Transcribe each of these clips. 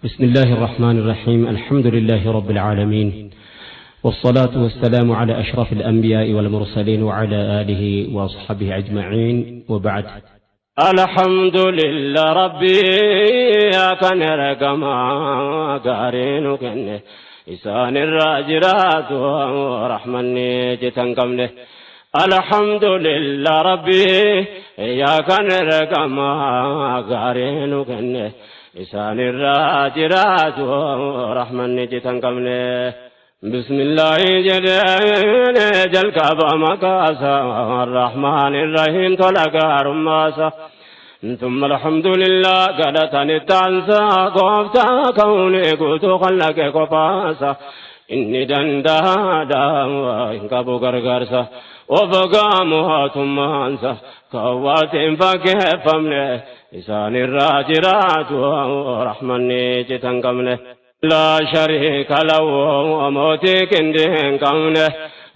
بسم الله الرحمن الرحيم. الحمد لله رب العالمين، والصلاة والسلام على أشرف الأنبياء والمرسلين وعلى آله وأصحابه أجمعين، وبعد. الحمد لله ربي كان رقما قارين كنه إسان الراجرات ورحمني جتن قمله. الحمد لله ربي كان رقما قارين كنه إسان الراجرات ورحمني جتن قمله. بسم الله جل كعبة مكاسا الرحمن الرحيم تلقى رماسا ثم الحمد لله قالتني تنسى قفتا كوني قلت خلق قفاسا إني دندادا وإنكبو غرغرسا وفقامها ثم أنسى كوات فكيف أمله إسان الراجرات ورحمني جتن قمله. لا شريك له وموتي كندين كونه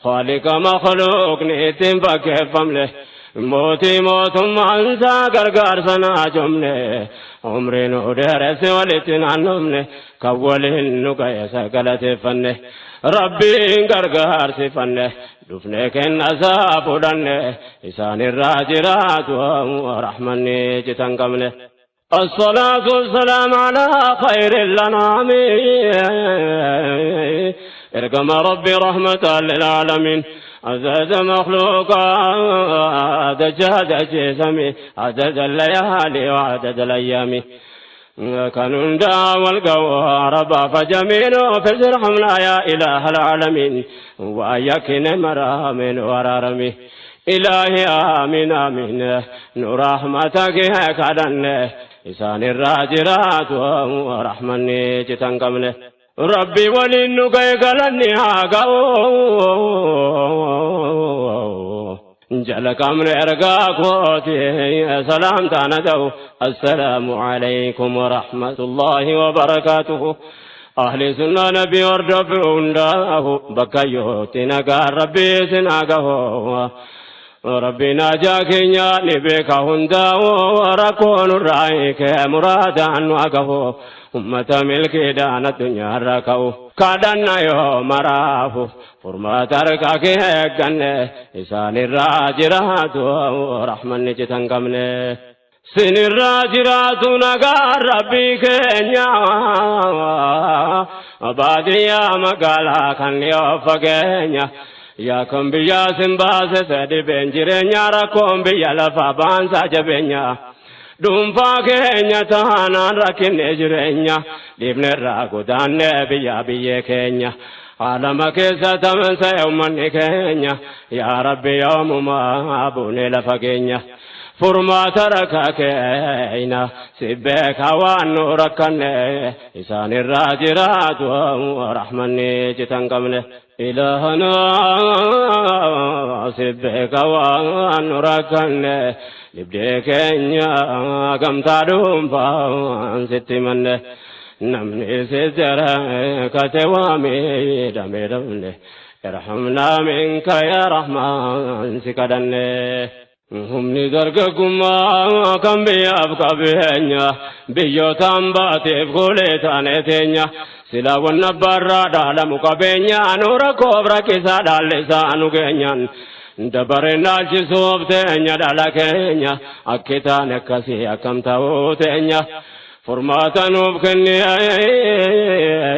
خالق مخلوق نيتم فكيف أمله. موتي موت مانسا غرغر سنا جمله عمري نودرس ولتن عنمله كول نقيس قلت فنه ربي غرغر سفنه دفنه كنسا فدنه إسان الراجرات ورحمني جتن قمله. الصلاة والسلام على خير الأنام ارقم ربي رحمة للعالمين عدد مخلوقات جهد جسمي عدد الليالي وعدد الأيام كانوا دا والقوارب فجميل في الرحم لا يا إله العالمين وأيكن مرامين ورارمي إلهي آمين آمين نور رحمتك كدن إسان الراجرات ورحمني جتن قمله. ربي ولنك يقلني هاقو جلك أمر إرقاك وتي سلام تاندو. السلام عليكم ورحمة الله وبركاته. أهل سنة نبي وردف عنده بكيوتي نقار ربي سناقه ربنا جاكينيا نبيك هندا وركون رايك مرادا وقفو أمة ملكي دانا الدنيا ركو كادنا يوم مرافو فرما تركاك هكذا إسان الراجرات ورحمن جتن قمله. سن الراجرات نقار ربي كينيا وباديا مقالا كان يوفقينيا يا كم بيا سنباس سدي بنجرنيا ركم بيا لفا بانسا جبنيا دوم فاكينيا تانا ركن اجرنيا لبن الراكو دان بيا بيا كينيا عالم كيسا تمنسا يومن كينيا يا ربي يوم ما أبوني لفاكينيا فرما تركا كينا سبك وانو ركن إسان الراجرات ورحمني جتن قمله. إلهنا سبك وانو ركن لبديك إنيا كم تدوم فان ستمنه نمني سجرا كتوامي دميرنه ارحمنا منك يا رحمن سكدنه. همني درقكما كم بيابك بينيا بيوتان باتيب كوليتان تينيا سلا ونبرا دالمك بينيا نورا كوبرا كيسا دالسانو كينيان دبرنا جسوب تينيا دالا كينيا أكتان كسي أكم تاو تينيا فرماتا نوبكني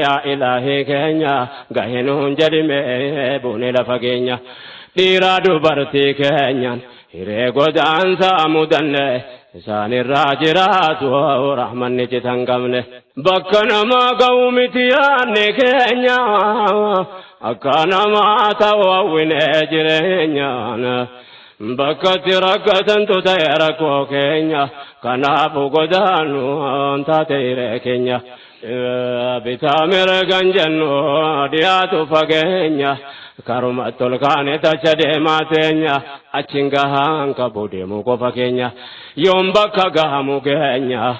يا إلهي كينيا غاينون جرمي بوني لفاكينيا ديرا دوبرتي كينيان هيري قدان سامودنه إسان الراجرات ورحمن جتن قمله. بكنا ما قومتيان كينيا أكنا ما تواوين أجرينيا بكت ركتن تتيركو كينيا كنافو قدان تتير كينيا بتامر غنجنو دياتو فكينيا كرمت الكان تجدي ماتينيا أتشنغهان كبودي موكو فكينيا يوم بكا غامو كينيا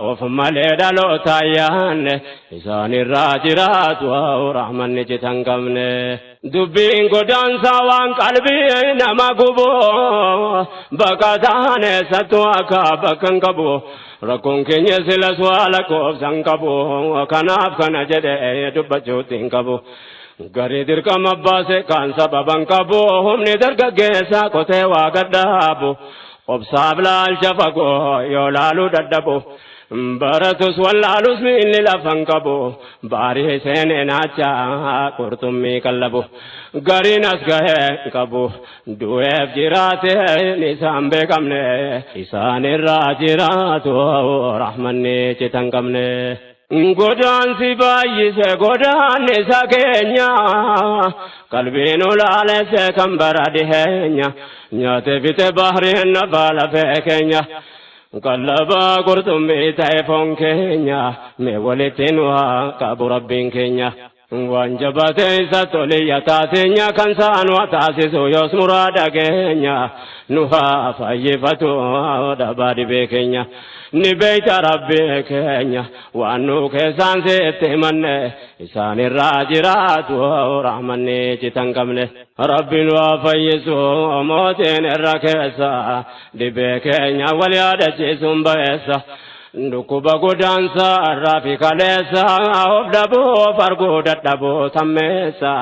وفمالي دالو تايان إسان الراجرات ورحمن جتن قمله. dubbiin godaansa waan qalbii nama gubu bakka taane sattu akka bakkan qabu rakkoon keenya silas waa lakkoofsan qabu kanaaf kana jedhee dubbachuutti hin qabu garii dirqama baase kan sababan qabu humni dargaggeessa qotee waa gadhaabu obsaaf laalcha fagoo yoo laaluu dadhabu baratus wallaalus miilli lafan qabu baarii seenee naacha qurxummii qallabu gariin as gahee qabu du'eef jiraate isaan beekamne isaan irraa jiraatu rahmanni citan qabne godaansi baay'ise godaannisa keenya qalbiin ulaalese kan bara dhiheenya nyaate bite bahriin nafa lafee keenya qallaba qurxummii ta'e foon keenya mee walitti nu haa qabu rabbiin keenya waan jabaate isa toliyya taateenya kan saanu taasisu yoos muraada keenya nu haa fayyifatu dhabaa dhibee keenya ni beeyta rabbii keenya waan nu keessaan seette himanne isaan irraa jiraatu rahmanni citan qabne rabbiin waa fayyisu mootiin irra keessa dhibee keenya wal yaadachiisuun bayeessa dhukkuba godaansa irraa fi kaleessa of dhabuu farguu dadhabuu sammeessa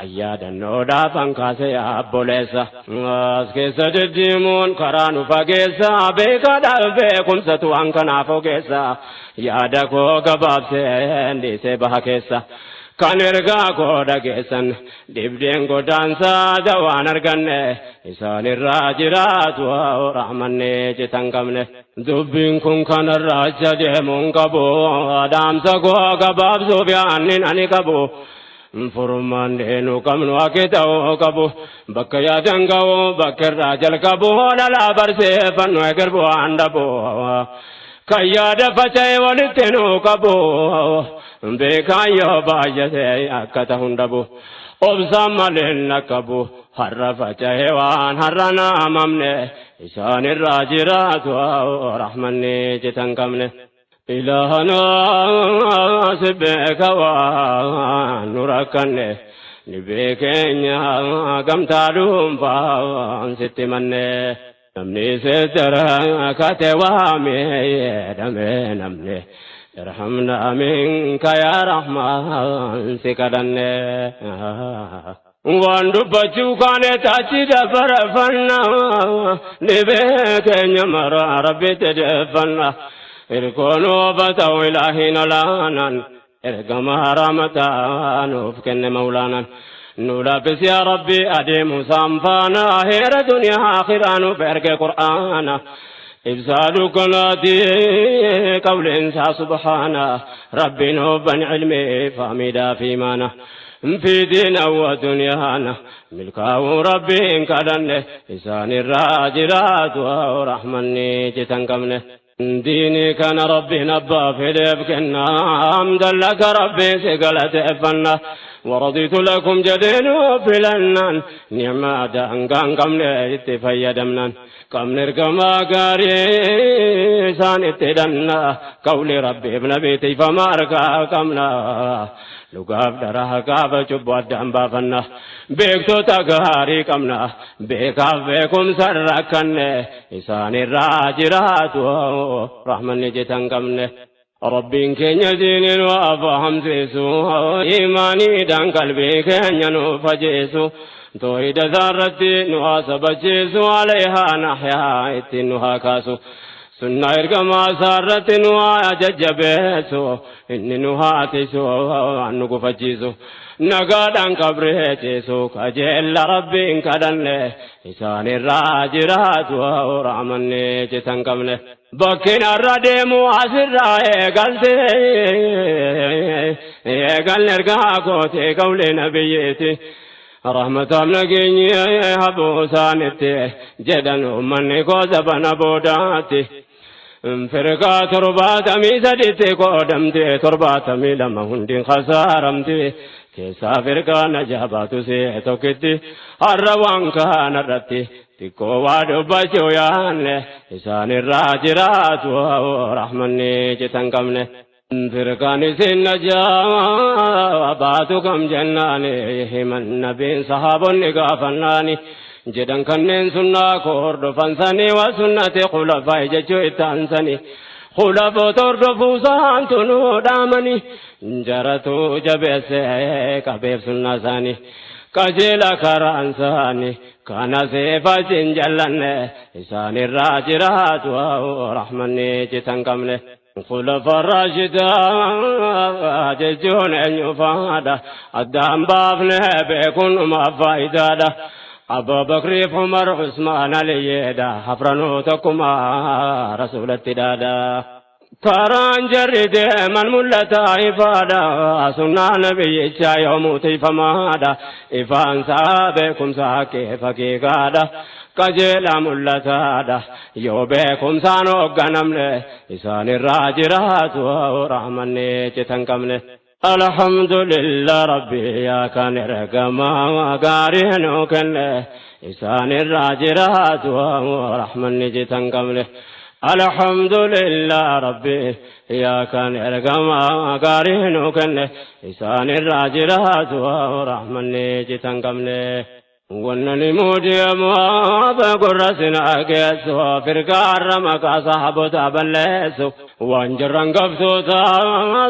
ayyaadannodhaaf hankaase abboleessa as keessa deddeemuun karaa nu fageessa beekaadhaaf beekumsatu waan kanaaf ogeessa yaada koo gabaabsee dhiisee baha keessa kan ergaa koo dhageessan dhibdeen godaansaa dawaan arganne isaan irraa jiraatu rahmanni citan qabne dubbiin kun kanarraa acha deemuun qabu dhaamsa koo gabaabsuuf yaannin ani qabu furmaan deenu qabnu akka ta'uu qabu bakka yaadan ga'u bakka irraa jalqabu dhalaa barsiifannu eger bu'aan dhabu kan yaada faca'e walitti nu qabu beekaan yoo baay'ate akka ta'uun dhabu obsaan malee nakkabu har'a faca'e waan har'a naamamne isaan irraa jiraatu rahmanni citan qabne ilahana sibbeka waan nu rakkanne dhibee keenya gamtaa dhuunfaan sitti manne namni seettara kate waame jedhame namne irhamna minka yaa rahmaan si kadhanne waan dubbachuu kaane tachi dabarfanna dhibee keenya mara rabbitti deeffanna irkoonu bata'u ilaahiin olaanan ergama ramatanuuf kenne mawlaanan nu labbis yaa rabbi adeemu saanfaana heera duniyaa akhiraa nuuf erge qur'aana ibsaa dukkanaati qawleensaa subhaana rabbiin hubban cilmii fahmiidhaa fi maana في دين ودنيانا ملكا ربين كدنه إسان الراجرات ورحمني جتن قمنه ديني كان ربي نبا في لبكنا حمدا لك ربي سقلت افنا ورضيت لكم جدين وفلنان نعمة دانقان قمنا اتفيدمنا قم نرقما قاري سان اتدنا قول ربي ابن بيتي فماركا قمنا لقاف درها قاف جبوا الدم بافنا بيكتو تقاري قمنا بيكاف بيكم سركن إسان الراجرات رحمن جتن قمنا ربين كن يدين وافهم سيسو إيماني دان قلبي كن ينفجيسو توحيد ذرتي نواسب جيسو عليها نحيا اتنها كاسو سنة إرقما سارت نوايا ججبيسو إن نهاتيسو عنك فجيسو نقادان قبريتيسو كجيل ربين كدن إسان الراجرات ورحمني جتن قمنه بكين الرديمو عسر قلتي قل نرقاكوتي قول نبيتي رحمة أمنكيني هبو سانتي جدن أمني كوزبنا بوداتي فرقا ترباتمي سدتي قدمتي ترباتمي لما هندين خسارمتي كيسا فرقا نجاباتو سيتوكتي الروان كان رتي تكو وادو بچو يان إسان الراجرات ورحمني جتن قمنه فرقان سنجا باتكم جناني من نبي صحاب نقافناني جدن كنن سنة كورد فانساني وسنة خلفاء ججو اتانساني خلفاء تردفو سانتنو دامني جرتو جبسي كبير سنة ساني كجيلا كرانساني كان سيفا جنجلن إسان الراجرات ورحمني جتنكمله خلفاء الراشدة ججون يفادا الدام بافنه بيكون ما فايدادا أبو بكر عمر عثمان علي دا حفرنو تكما رسول التدادا كاران جرد من ملتا إفادا سنة نبي يوم تيفمادا إفان سابكم ساكي فكيكادا كجيلا ملتادا يوبكم سانو غنمله إسان الراجرات ورحمني جتنكمله الحمد لله ربي يا كان رقما وقارينو كله إسان الراجرات ورحمني جتنكمله الحمد لله ربي يا كان رقما وقارينو كله إسان الراجرات ورحمني جتنكمله ونني مودي ما بقرسنا كيسو فرقار مكا صاحبو تابلسو وانجران قبسو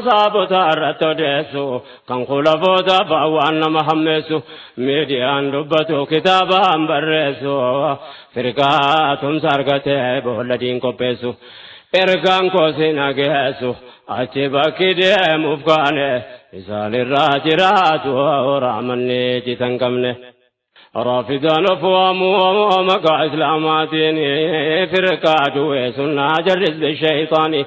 صاحبو تارتو ديسو كان خلفو تابوان محمسو ميديان دبتو كتابا برسو فرقاتهم سارقته بولدين كوبسو ارقان كوسنا كيسو أتبكي دي مفقاني إسال الراجرات ورحمني جتنكمني رافضان فوامو مكا إسلاماتيني فرقاتو سنة جرس بالشيطاني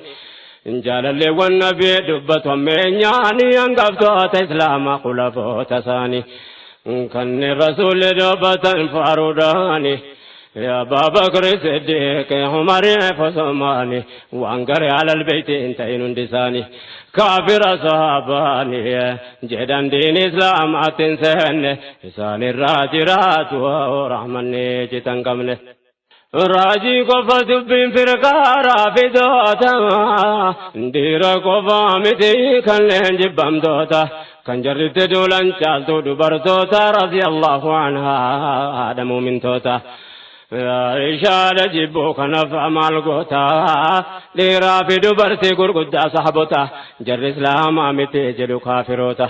انجال اللي والنبي دبتهم منياني انقفتو تسلام خلفو تساني كان الرسول دبتا فاروداني يا بابا بكر صديق عمر فسماني وانقر على البيت انتين اندساني كافر صحاباني جدن دين اسلام اتنسن لسان الراجرات ورحمني جتنكمله راجي قفت بين فرقا رافضوتا ديرا قفا متي كان جبام دوتا كان جرت دولان چالتو دبرتوتا رضي الله عنها آدم من توتا إشارة جبو كنفع مالقوتا ليرا في دبرتي قرقودا صحبوتا جر إسلام آمتي جلو كافروتا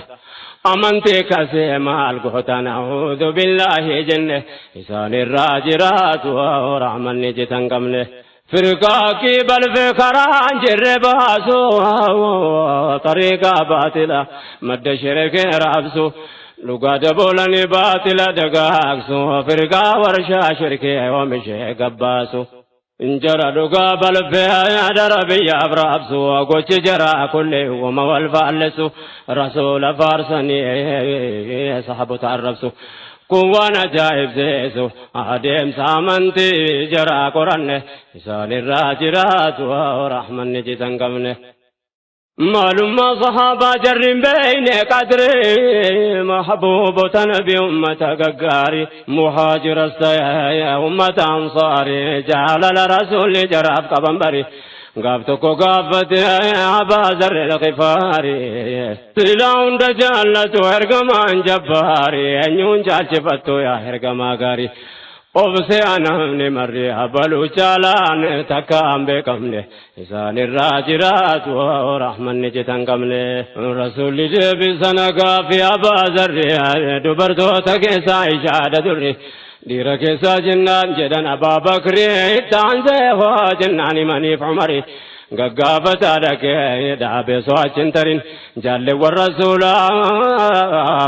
أمنتي كسي مالقوتا نعوذ بالله جنة إسان الراجرات ورحمن جتنكمله فرقاكي بل فكران جر باسو طريقا باطلة مد شرك رابسو لقا دبولني باطل دقاقسو فرقا ورشا شركي ومشي قباسو انجرى لقا بلفها يا دربي ابرابسو وقوش جرى كله وما والفالسو رسول فارسني صحبو تعرفسو قوانا جائب زيسو عديم سامنتي جرى قرنه إسان الراجرات ورحمن جتنكمنه معلوم صحابة جرم بين قدري محبوب نبي أمة قاري مهاجر السيا أمة أنصاري جعل الرسول جراب كبنبري قابتك قابت أبا ذر الغفاري سلاون دجالة هرقمان جباري أنيون جالشفتو يا هرقما قاري obse anamne marre abalu chalan takam bekamne isan irrajirat wa rahman jitankamne rasuli debi sanaga fi abazar dubardo tage saisha durri dira ke sajnan jedan ababakri tanze ho jannani manif umari gaggafata dake dabe soachin tarin jalle war rasula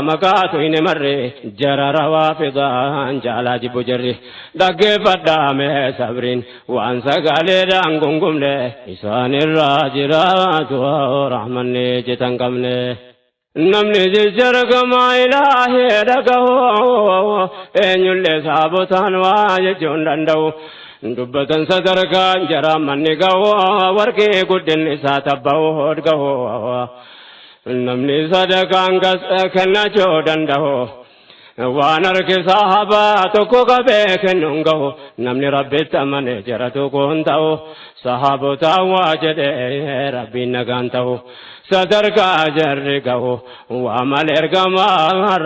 makatu ine marre jara rawafidan jala jibu jarri dage fadame sabrin wan sagale dangungumle isanir rajirat wa rahmanne jitankamne namne jargama ilahi dagaho enyulle sabutan wa jondandau dubbatan sadarkan jara manni gawa warke guddin isa tabbaw hod gawa namni sadakan gas kana jodan daho وانرك صحاباتك قبيك ننقو نمني ربي التمني جرتك انتو صحابة واجد ربي نقانتو صدرك جرقو وعمل ارقما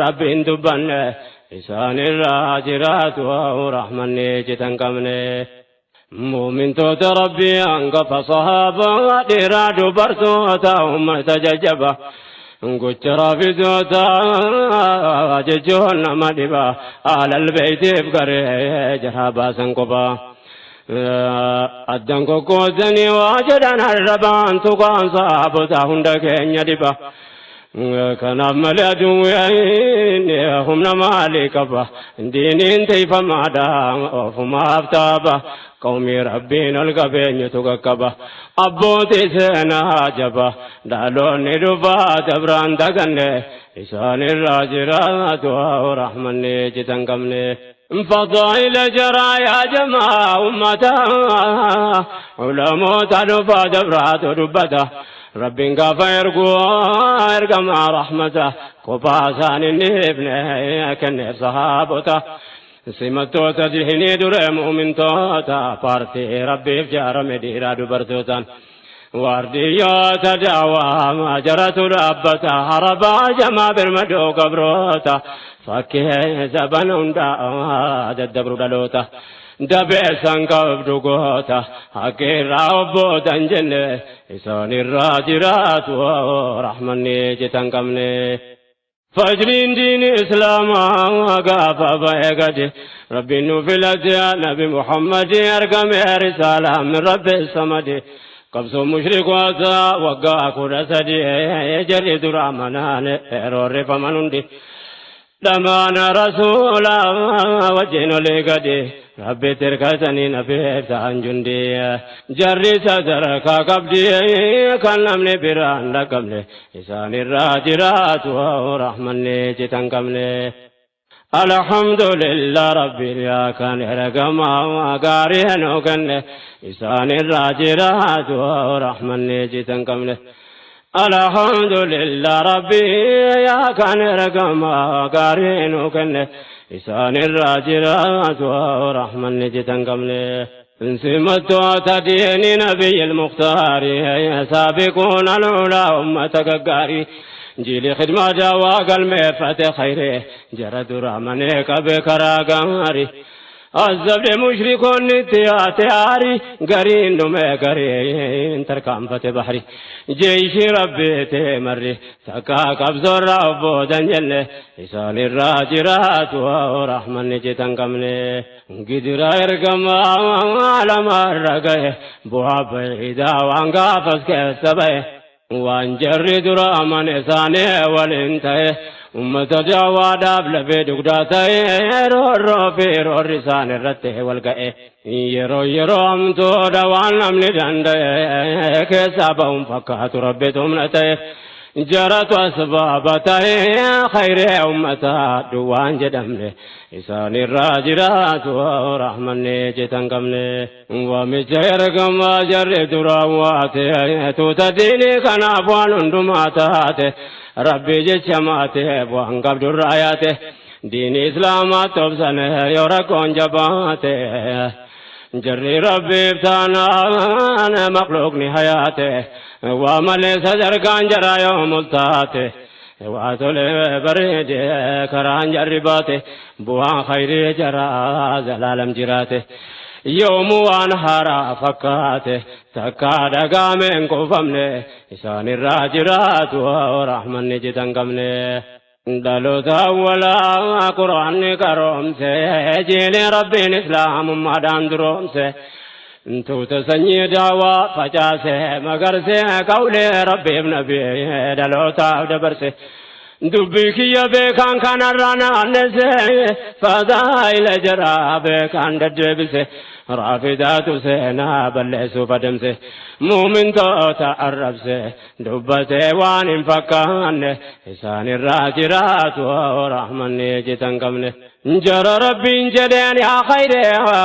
ربي اندبن إسان الراجرات ورحمني جتنقمني مؤمن توت ربي انقف صحابة ديراد برسوتا ومتججبا انقجرا في زوتا ججون مدبا على البيت بقري جرابا سنقبا أدنكو كوزني واجدان الربان تقان صحابتا هندكين يدبا كان ملادو هم نمالك با دينين تيفا مادا وفما افتابا قومي ربين القبين يتوكبا أبوتي سينا جبا دالون ندفا دبران دقني إسان الراجرات ورحمني جتنقمني فضائل جرايا جماع أمتا علماء تدفا دبرات ودبتا ربين قافا يرقى مع رحمته قباسان النبن كنف صحابته سمتو تجهني در مؤمن توتا فارتي ربي فجار مديرا دبرتوتا وارديات دعوى ما جرت ربتا هربا جما برمدو قبروتا فكيه زبن دا الدبر دلوتا دبسان قبدو قوتا حقير ربو دنجن إسان الراجرات ورحمني جتنقمني فجرين دين إسلام وقافا بيقدي ربي نوفلت يا نبي محمد أرقم رسالة من رب الصمد قبص مشرك وزا وقاك رسدي يجري درامنا إرور فمنندي دمان رسولا وجهنا لقدي ربي تركتني نفيت عن جندي جري صدرك قبدي كان نمني بران لقمني إسان الراجرات ورحمني جتنقمني الحمد لله ربي يا كان رقما وقارين وكن إسان الراجرات ورحمني جتنقمني الحمد لله ربي يا كان رقما وقارين وكن إسان الراجرات ورحمن جتنقمني انسمتو تديني نبي المختار سابقون الأولى أمتك قاري جيلي خدمة جواق المفات خيري جرد رحمنك بكرا قماري الزبد مشركون تياتي قرين نمي قرين تركام فتح بحري جيش ربي تمري تكا قبزر ربو دنجل إسان الراجرات ورحمن جتنقمني قدر يرقم على مرقه بواب عيدا وانقافز كسبه وانجرد رحمن إساني والانتهي أمة جواد أبل في دقداتي رو في رو رسان الرته والقائه يرو أمتو دوان أمني جنده كسابهم فكات ربتهم نته جرت أسبابته خير أمتا دوان جدمله إسان الراجرات ورحمن جتنقمله ومجير كما جرد رواته توتديني كان أفوان دماتاته ربي جشماته وان قبض الراياته دين إسلام تبسنه يوركون جباته جري ربي ابتانا مخلوق نهاياته وعمل سجر كان جرى يوم التاته وعطل بريد كران جرباته بوان خير جرى زلالم جراته يوم وانهارا فكاته تكاد قامن كفمني إسان الراجرات ورحمن جتنقمني دلوتا ولا قرآن كرومسي جيل ربي الإسلام مدان درومسي انتو تسني دعوة فجاسي مقرسي قولي ربي بنبي دلوتا دبرسي دبيك يا بكان كان رانا نسي فضائل جرا بكان دجبسي رافدات سينا بلسو فدمسي مؤمن توتا عربسي دبسي وان فكان إسان الراجرات ورحمن جتنقمني جرى ربي جدين يا خير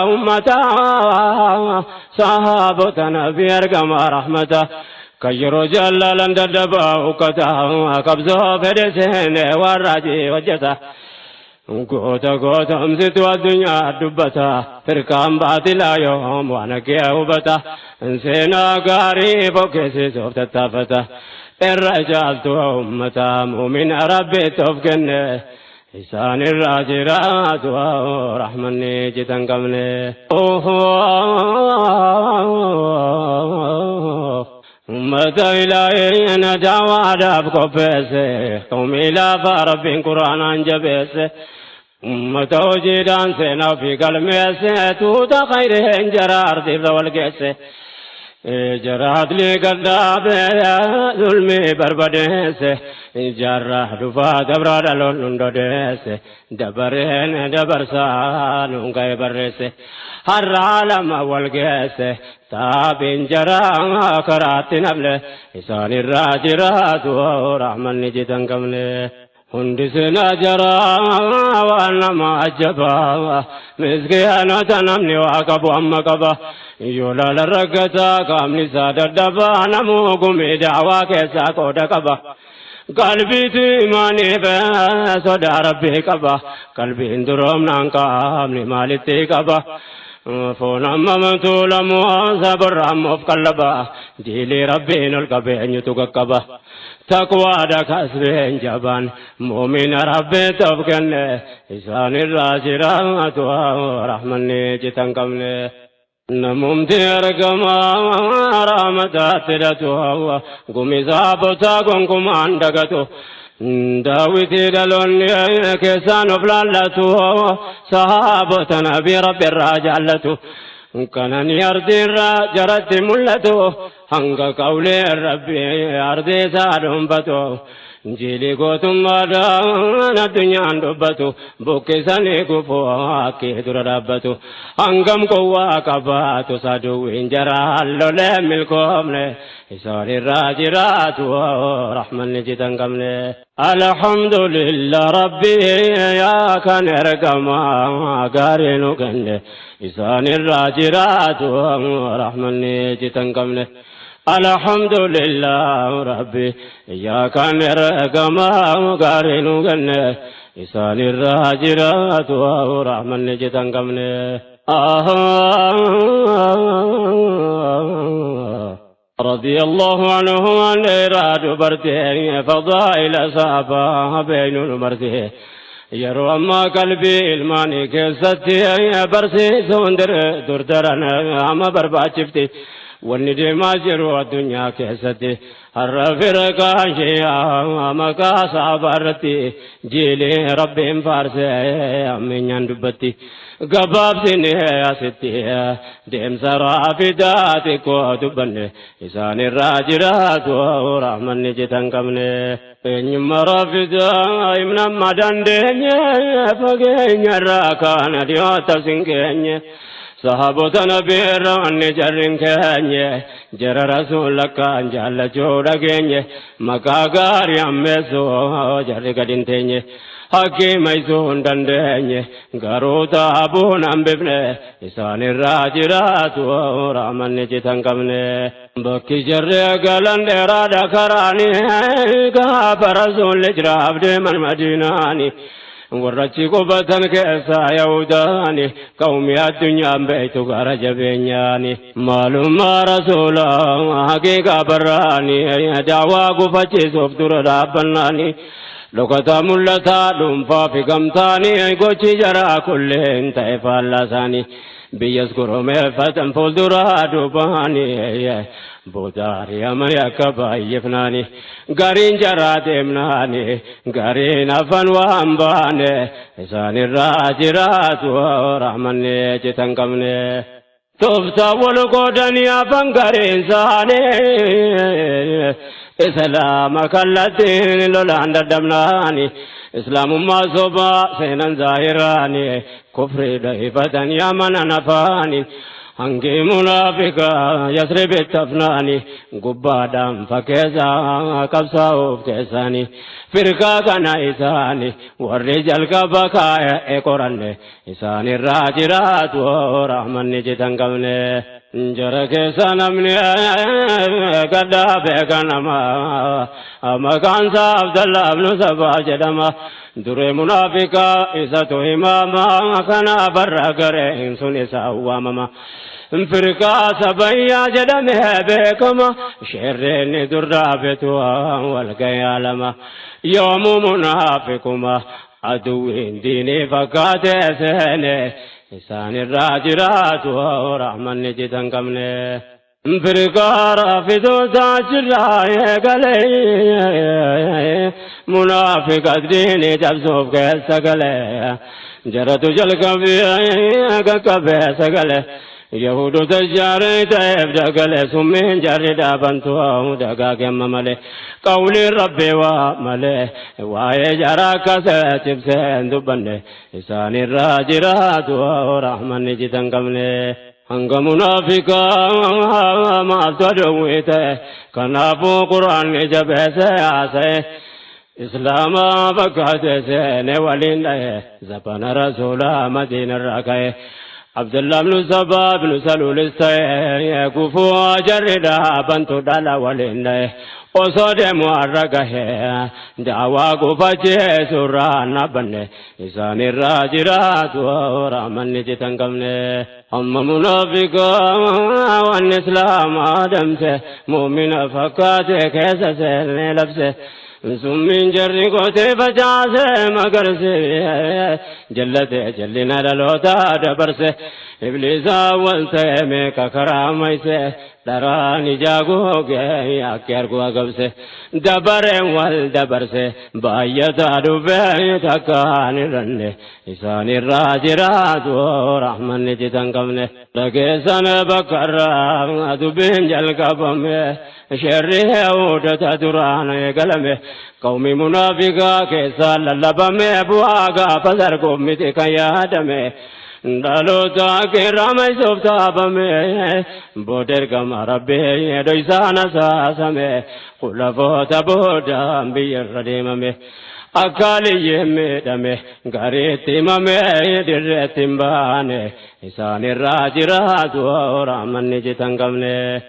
أمتا صحابتنا بيرقم رحمته كيرو جلالا ددبا وكتا قبضو فرسين والراجي وجتا Goota gootamsitu addunyaa dubbata firkaan baatilaa yoom waan kee hubata seenaa gaarii bokkeessisuuf tattaafata irra caaltu ummata muumina rabbiitti of kenne isaan irraa jiraatu rahmanni jitan qabne ummata ilaahi na daawaadhaaf qopheesse qawmi laafa rabbiin quraanaan jabeesse ummata hojiidhaan seenaa fi galmeesse tuuta khayreen jara ardiirra wal geesse jaraatli gadhaabe zulmi barbadeesse jarra dhufaa dabraa dhaloon hundodeesse dabareen dabarsaa nunga'e barreesse har'aa lama wal geesse taabiin jaraa karaatti nafle isaan irraa jiraatu rahmanni jitan qabne hundi seenaa jaraa waan nama ajabaa miskiinota namni waa qabu amma qaba yoo laala raggataa qaamni isaa dadhabaa namuu gumii daawaa keessaa qooda qaba qalbiitti imaaniif sodaa rabbii qaba qalbiin duroomnaan qaamni maalitti qaba foon ammamtu lamoo sabarraamuuf qallaba diilii rabbiin ol qabeenyutu qaqqaba taqwaadha kasbeen jabaan muumina rabbiitti of kenne isaan irraa jiraatu rahmanni jitan qabne namumti argama rahmataatti hidhatu gumisaa botaa gonkumaan dagatu daawiti dhaloonni keessaan of laallatu sahaabota nabii rabbi irraa jaallatu kanani ardiirraa jaratti mul'atu hanga qawlee rabbi ardiisaa dhuunfatu jiilii gootummaadhaan addunyaan dubbatu buqqisanii gufuu akkee dura dhaabbatu hangam qowwaa qabaatu saduwwiin jaraan lolee milkoomne isaan irraa jiraatu rahmanni jitan qabne alhamdulillah rabbi yaa kan ergamaa gaarii nu kenne isaan irraa jiraatu rahmanni jitan qabne alhamdulillah rabbi yaa kan ergamaa gaarii nu kenne isaan irraa jiraatu rahmanni jitan qabne رضي الله عنه عن إراد برته فضائل صحابة بين المرته يروى ما قلبي الماني كستي برسي سندر دردرنا أما برباد شفتي والندي ما جروا الدنيا كستي الرفرق شيئا أما كاسابرتي جيلي ربي فارسي أمين يندبتي قباب سنه ستي ديم سرافي داتي كو دبني إسان الراجرات ورحمن جتن قمني إنما رافدا إمنا مدن ديني فقين الراكان ديوتا سنكيني صحابة نبير أني جرين كيني جر رسول لكان جال جودا كيني مكاقار يمسو جر قدين تيني Haki maizun dandeenye garoota abuun hambifne isaan irraa jiraatu rahmanni jitan qabne bakki jarree galan dheeraadha karaani gaafa rasuulli jiraaf deeman madiinaani warrachi qubatan keessaa yahudaani qawmi addunyaan beeytu gara jabeenyaani maalummaa rasuula haqiiqaa barraani daawaa gufachiisuuf dura dhaabbannaani لقطة ملتا دمفا في قمتاني قوشي جرا كلين تايفا اللساني بيذكروا مفتن فولدرا دوباني بوداري أمر يكبا يفناني قارين جرا دمناني قارين أفن وانباني إسان الراجرات ورحمني جتنقمني تفتا ولقودني أفن قارين ساني إسلام كالتين لولان دمناني إسلام ما صبا سينان ظاهراني كفر دهفة يمن نفاني هنگي منافقا يسرب التفناني قبادام فكيسا كبساوف كيساني فرقا كان إساني والرجال كبكا إقراني إساني الراجرات ورحمن جتن قبني جرك سنمني قدا بكنما مكان عبد الله بن سبا جدما در منافقا إساتو إماما كان برقرين سنسا وامما فرقا سبيا جدمه بكما شرين درابتوا والقيالما يوم منافقما عدوين ديني فقات سهنه إسان الراجرات ورحمن نجدن كمنه فرقا رافضو تاجرا يقلي منافق ديني جبسوف كسقلي جرتو جلق بيه سقلي يهود تجاري تيب دقل سمين جرد بنتو دقا كم ملي قول ربي وملي واي جراك ستب سندبن إسان الراجرات ورحمن نجدن كمني هنگ منافقا ما تدويته كنافو قرآن جبه آسه اسلام بقات سين ولين زبان رسول مدين الرقائه عبد الله بن سبا بن سلول استيه كفو جردا بنتو دالا ولين وصد معرقه دعوا قفجه سرانا بنه إسان الراجرات ورحمن نجتن قمنه أما منافقا والإسلام آدمته مؤمن فقاته كيس سهل لبسه سمين جري قوتي فجاسه مقرسه جلته جلنا للوتا دبرسه إبليسا والتيمي كراميسه دراني جاغو گئے اکیر کو اگبسه دبرے والدبرسه بايتا دبے تکان رننے إسان الراجرات ورحمن نجتن قمنه لگے سن بکر دبین جل قبمه شره ودتا دران قلمه قومي منافقا كيسا للبمه بواغا فزر قومتي كيادمه دالو تاكي رامي سوفتا بمه بودر كما ربي دويسانا ساسمه خلفوتا بودا بير رديمه أكالي يمدمه غريتي ممه درتي مبانه إسان الراجرات ورحمن نجتن قمنه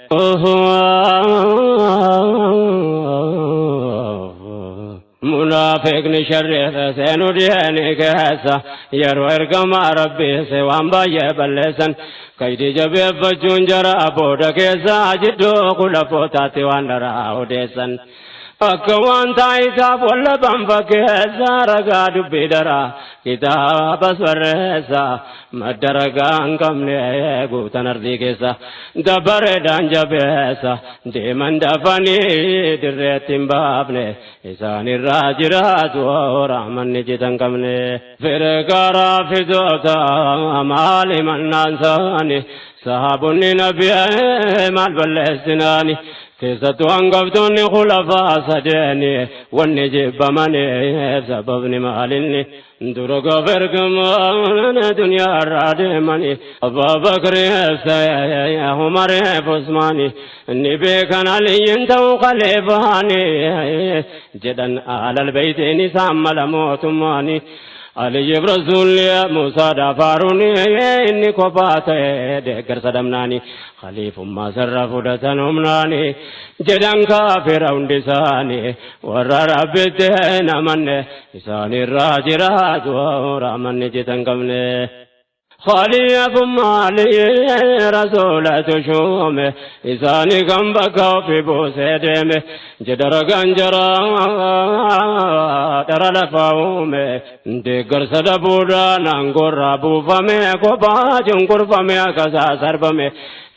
منافق نشرف سينو ديني كهسا يرو ارقم ربي سوان بايه بلسن كيدي جبه فجون جرا بودا كيسا جدو خلفوتاتي واندرا وديسن أكوان تايسا بولا بمفكيسا رقا دبي درا كتاب سورسا مدرقا انكمني قوتا نرزي كيسا دبر دانجا بيسا ديمن دفني دريتين بابني إسان الراجرات ورحمن نجتن كمني فرقا رافضوتا مالي من نانساني صحابني نبي مال بلسناني كيسة أنقفتني خلفاء سجاني والنجيب مني سببني مالني درق فرقم دنيا رادمني أبا بكر يا عمر عثماني النبي كان علي تو خليفاني جدا على البيت نسام الموت ماني علي برسول موسى دفاروني إني كفات دكر صدمناني خليف ما سرف دتنمناني جدًا كافر لساني ورّ ربتنا من لسان الراجرات ورحمن جدًا قمني خليف مالي رسولة شومه لساني كم بكى في بوسيدمه جدر غنجرا ترى لفاومه دكر صدبودا نانغور رابو فمه كوباجون كرفمه كذا سربمه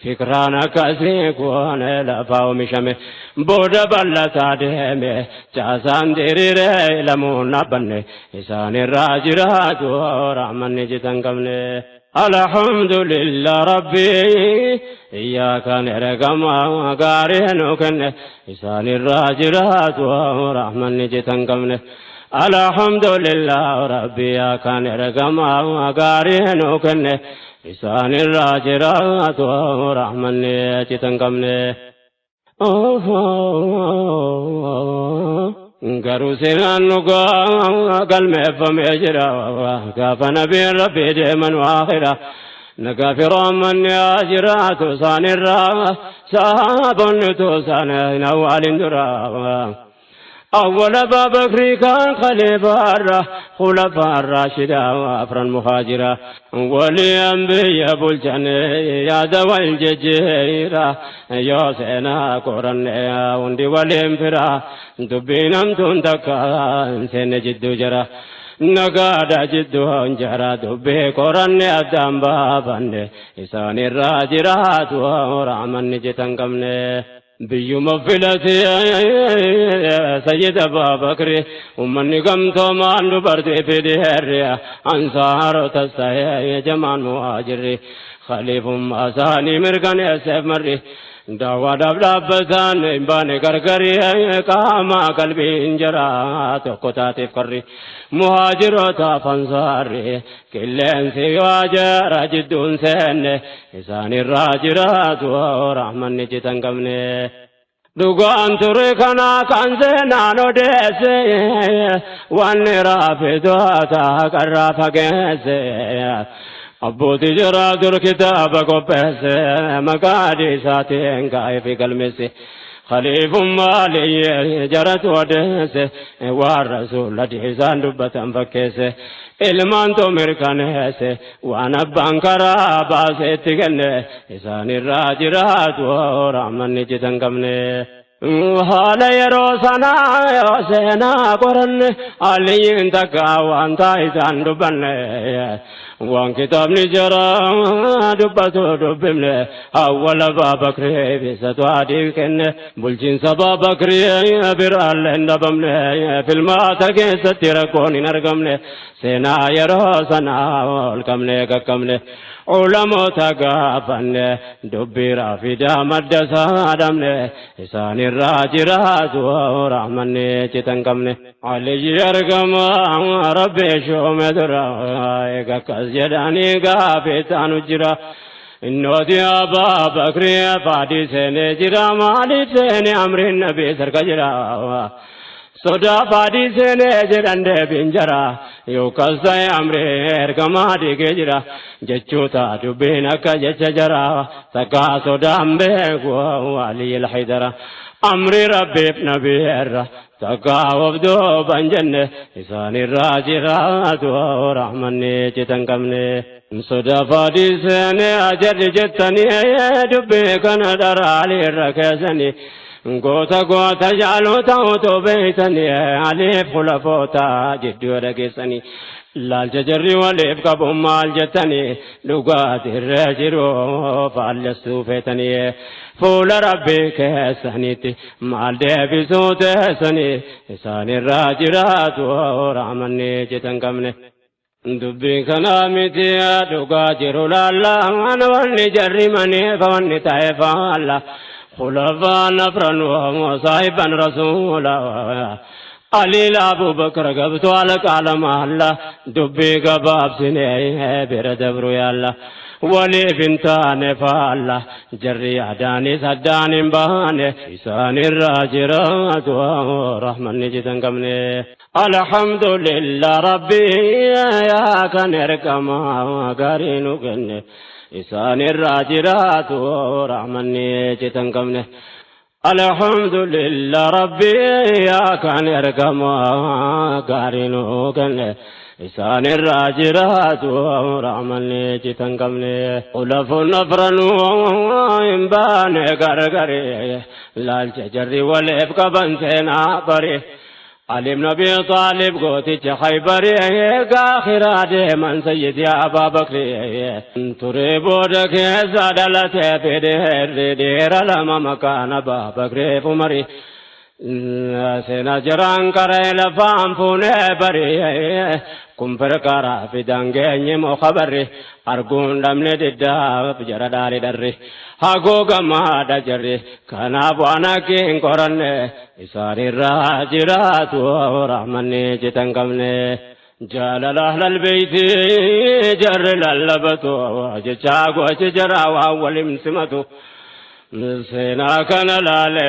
فكرانا كاسي كونه لفاو مشمه بودا بلتا دمه جاسان ديريره لمونا بنه لسان الراجرات ورحمن جدًا قمنه الحمد لله ربي إياك نرقم وقارئنو كنه لسان الراجرات ورحمن جدًا قمنه الحمد لله ربي إياك نرقم وقارئنو كنه لسان الراجرات ورحمن جدًا قمنه garuu seenaan dhugaa galmeeffamee jira gaafa nabiin rabbii deeman waakhira نغفر من يجرات سانرا سابن توسان نوال درا أول بكر كان خليفة خلفاء الراشدة وأفر المهاجرة والأنبياء بالجنة يا ذوي الجزيرة يا سينا قرن يا وندي والإنفرا دبينم تندكا سنجد جرا نغادا جدو انجرا دبي قرن أدام بابن إسان الراجرات ورحمن جتنكمن بيو مفلتي سيد أبا بكر ومن قمت مان برد في دهر أنصار تستحي جمان مهاجر خليف أساني مرقن يسف مري دعوة دبلبتان بان كركري كاما قلبي انجرا تقطات فكري مهاجر تفنصاري كلين سيواجر جدون سن إسان الراجرات ورحمن نجتن قمني دوغان تركنا كان سنانو ديسي واني رافدو تاكرا فقيسي أبوتي جرا در كتاب کو پیسے مقادی ساتیں گائے فی قلم سے خلیف مالی جرت ودیسے والرسول دیزان دبتن فکیسے علمان تو مرکنے سے وانا بانکرا باسے تگنے اسان الراجرات ورحمن نجتن قمنے حالا يروسنا يوسينا قرن علي انتقا وانتا إذان دبن وان كتاب نجرا دبتو دبمن أول بابكر بستو عديكن بلجين سبا بكر برال دبمن في الماتك ستركوني نرقمن سينا يروسنا والكمن ككمن علماء تقافن دبيرا في دامد سادمن إسان الراجرات ورحمن نجتن علي يرقم ربي شوم درا كسجداني قافتان جرا إنو دي أبا بكر فادي سيني جرا مالي سيني أمر النبي سرق جرا soda fadi sene jirande binjara yo kasay amre kamadi gejira jechuta dubina ka jechajara saka soda ambe go ali al haidara amri rabbi nabiyara saka wabdo banjanne isani rajira do rahmanne chitankamne soda fadi sene ajar jettani dubbe kana darali rakasani غوتا غوتا جالو تاوتو بيتني عليف خلفوتا جدو رقصني لال ججري وليف قبو مال جتني لغات الرجرو فالسو فيتني فول ربي كسنيتي مال دي صوت سني إسان الراجرات ورحمني جتن كمني دبي كلامتي لغا جرو لالا أنا وني جري مني فوني تايفا الله خلفاء نفرن وصاحبا رسولا علي أبو بكر قبط على كلام الله دبي قباب سنيه بردبرو يا الله ولي بنتان فالله جري عداني سداني باني إسان الراجرات ورحمن نجدن قمني الحمد لله ربي يا كان يركما قارينو كني إسان الراجرات ورحمن نجتن قمنه الحمد لله ربي يا كان يركما قارنو كنه إسان الراجرات ورحمن نجتن قمنه خلف نفرن وإنبان قرقري لال جري وليبك بنسينا بري علي بن أبي طالب قوتي خيبري آخر من سيدي أبا بكر تريبو دك زادلت في دير لما مكان أبا بكر فمري سينا جران كري لفام فوني بري كم فرقارا في دانجي مخبري أرجون لمن ددا بجرا داري دري هاغو غما دجري كان ابوانا كين قرن إسان الراجرات ورحمن نجتن قمنه جلال أهل البيت جر للبتو جاغو جرا وأول مسمتو سينا كان لالي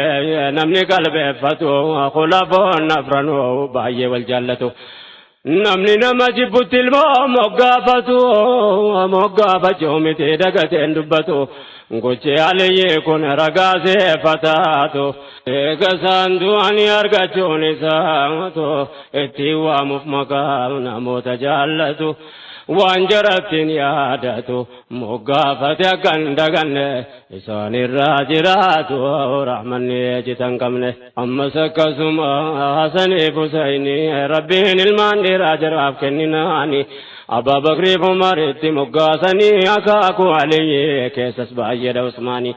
نمني قلبي فتو خلفو نفرنو باي والجلتو namni nama jibbutti ilmoo moggaafachuu miti dagateen dubbatu gochee aliyyii kun ragaasee fataatu eega isaan du'anii argachuun isaatu itti waamuuf maqaa namoota jaallatu waan jarattiin yaadatu moggaafate akkan daganne isaanirraa jiraatu rahmanni jitan qabne ammas akkasuma Hasanii Husayni rabbiin ilmaan dhiiraa jiraaf kenninaani Abaa Bakrii fi Umaritti moggaasanii akaakuu Aliyyii keessas baay'eedha Usmaanii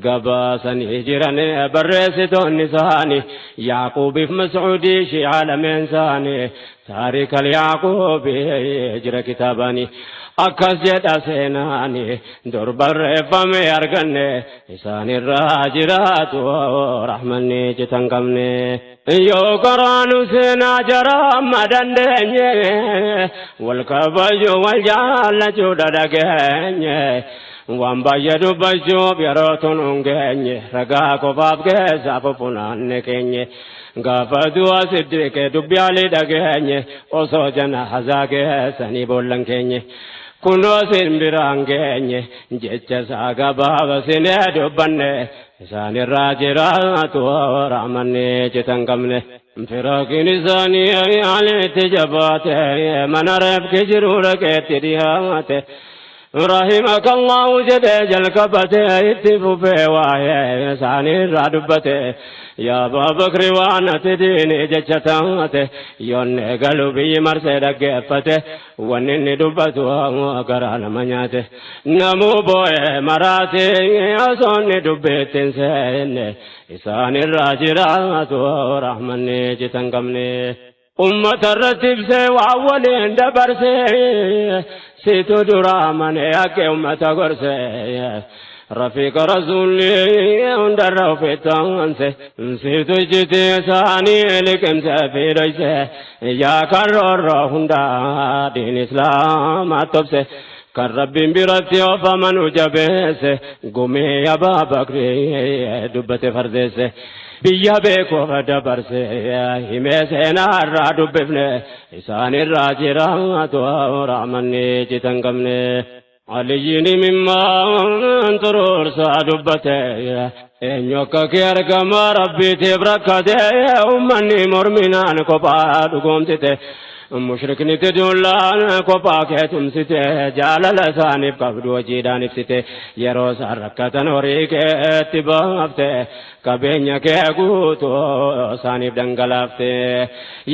gabaasanii jiran barreessitoonni isaanii Yaaquubiif Mas'uudii shi'a lameen isaanii taariika Yaaquubii jira kitaabanii akkas jedha seenaani dur barreeffame arganne isaanirraa jiraatu rahmanni jitan qabne yoo qaraanu seenaa jara amma dandeenye wal kabaju wal jaallachuu dhageenye waan baay'ee dubbachuuf yeroo tun hin geenye ragaa qofaaf keessaaf funaanne keenye gaafa du'a siddiqee dubbiyaalee dhageenye osoo janazaa keessanii boollan keenye kunoo sin biraan geenye jecha isaa gabaaba sinee dubbanne isaanirraa jiraatu rahmanni jitan qabne firaaqiin isaanii alitti jabaate mana reefki jiru dhaqeetti dhiyaate رحمك الله جدي جلكبته اتفوفه وايه ساني رادبته يا أبا بكر وانا تديني جتشتاته يون قلبي مرسل قفته ونني دبته وقران منياته نمو بوي مراتي أصوني دبتين سين إساني الراجرات ورحمني جتنقمني أمة الرتب سي وأولين دبر سي سيتو درامن ياكي أمة قرسي رفيق رسولي اندر رفتان سيتو جتي ساني لكم سفير يا كرر هندا دين إسلام أتبسي كرب برتي وفمن جبس قومي يا بابا كري دبت فردس بيا بيكو فدبرس همسنا الرادو بفنه إسان الراجرات ورحمني جتنقمني عليني مما انترور سادبته إن يوكك يرقم ربي تبركته أمني مرمنان كبار قمتته مشرك نتدولان كوباك تمسته جال لساني بقبض وجيدان بسته يروس الركة نوريك اتبافته كبينيك يقوتو ساني بدنقلافته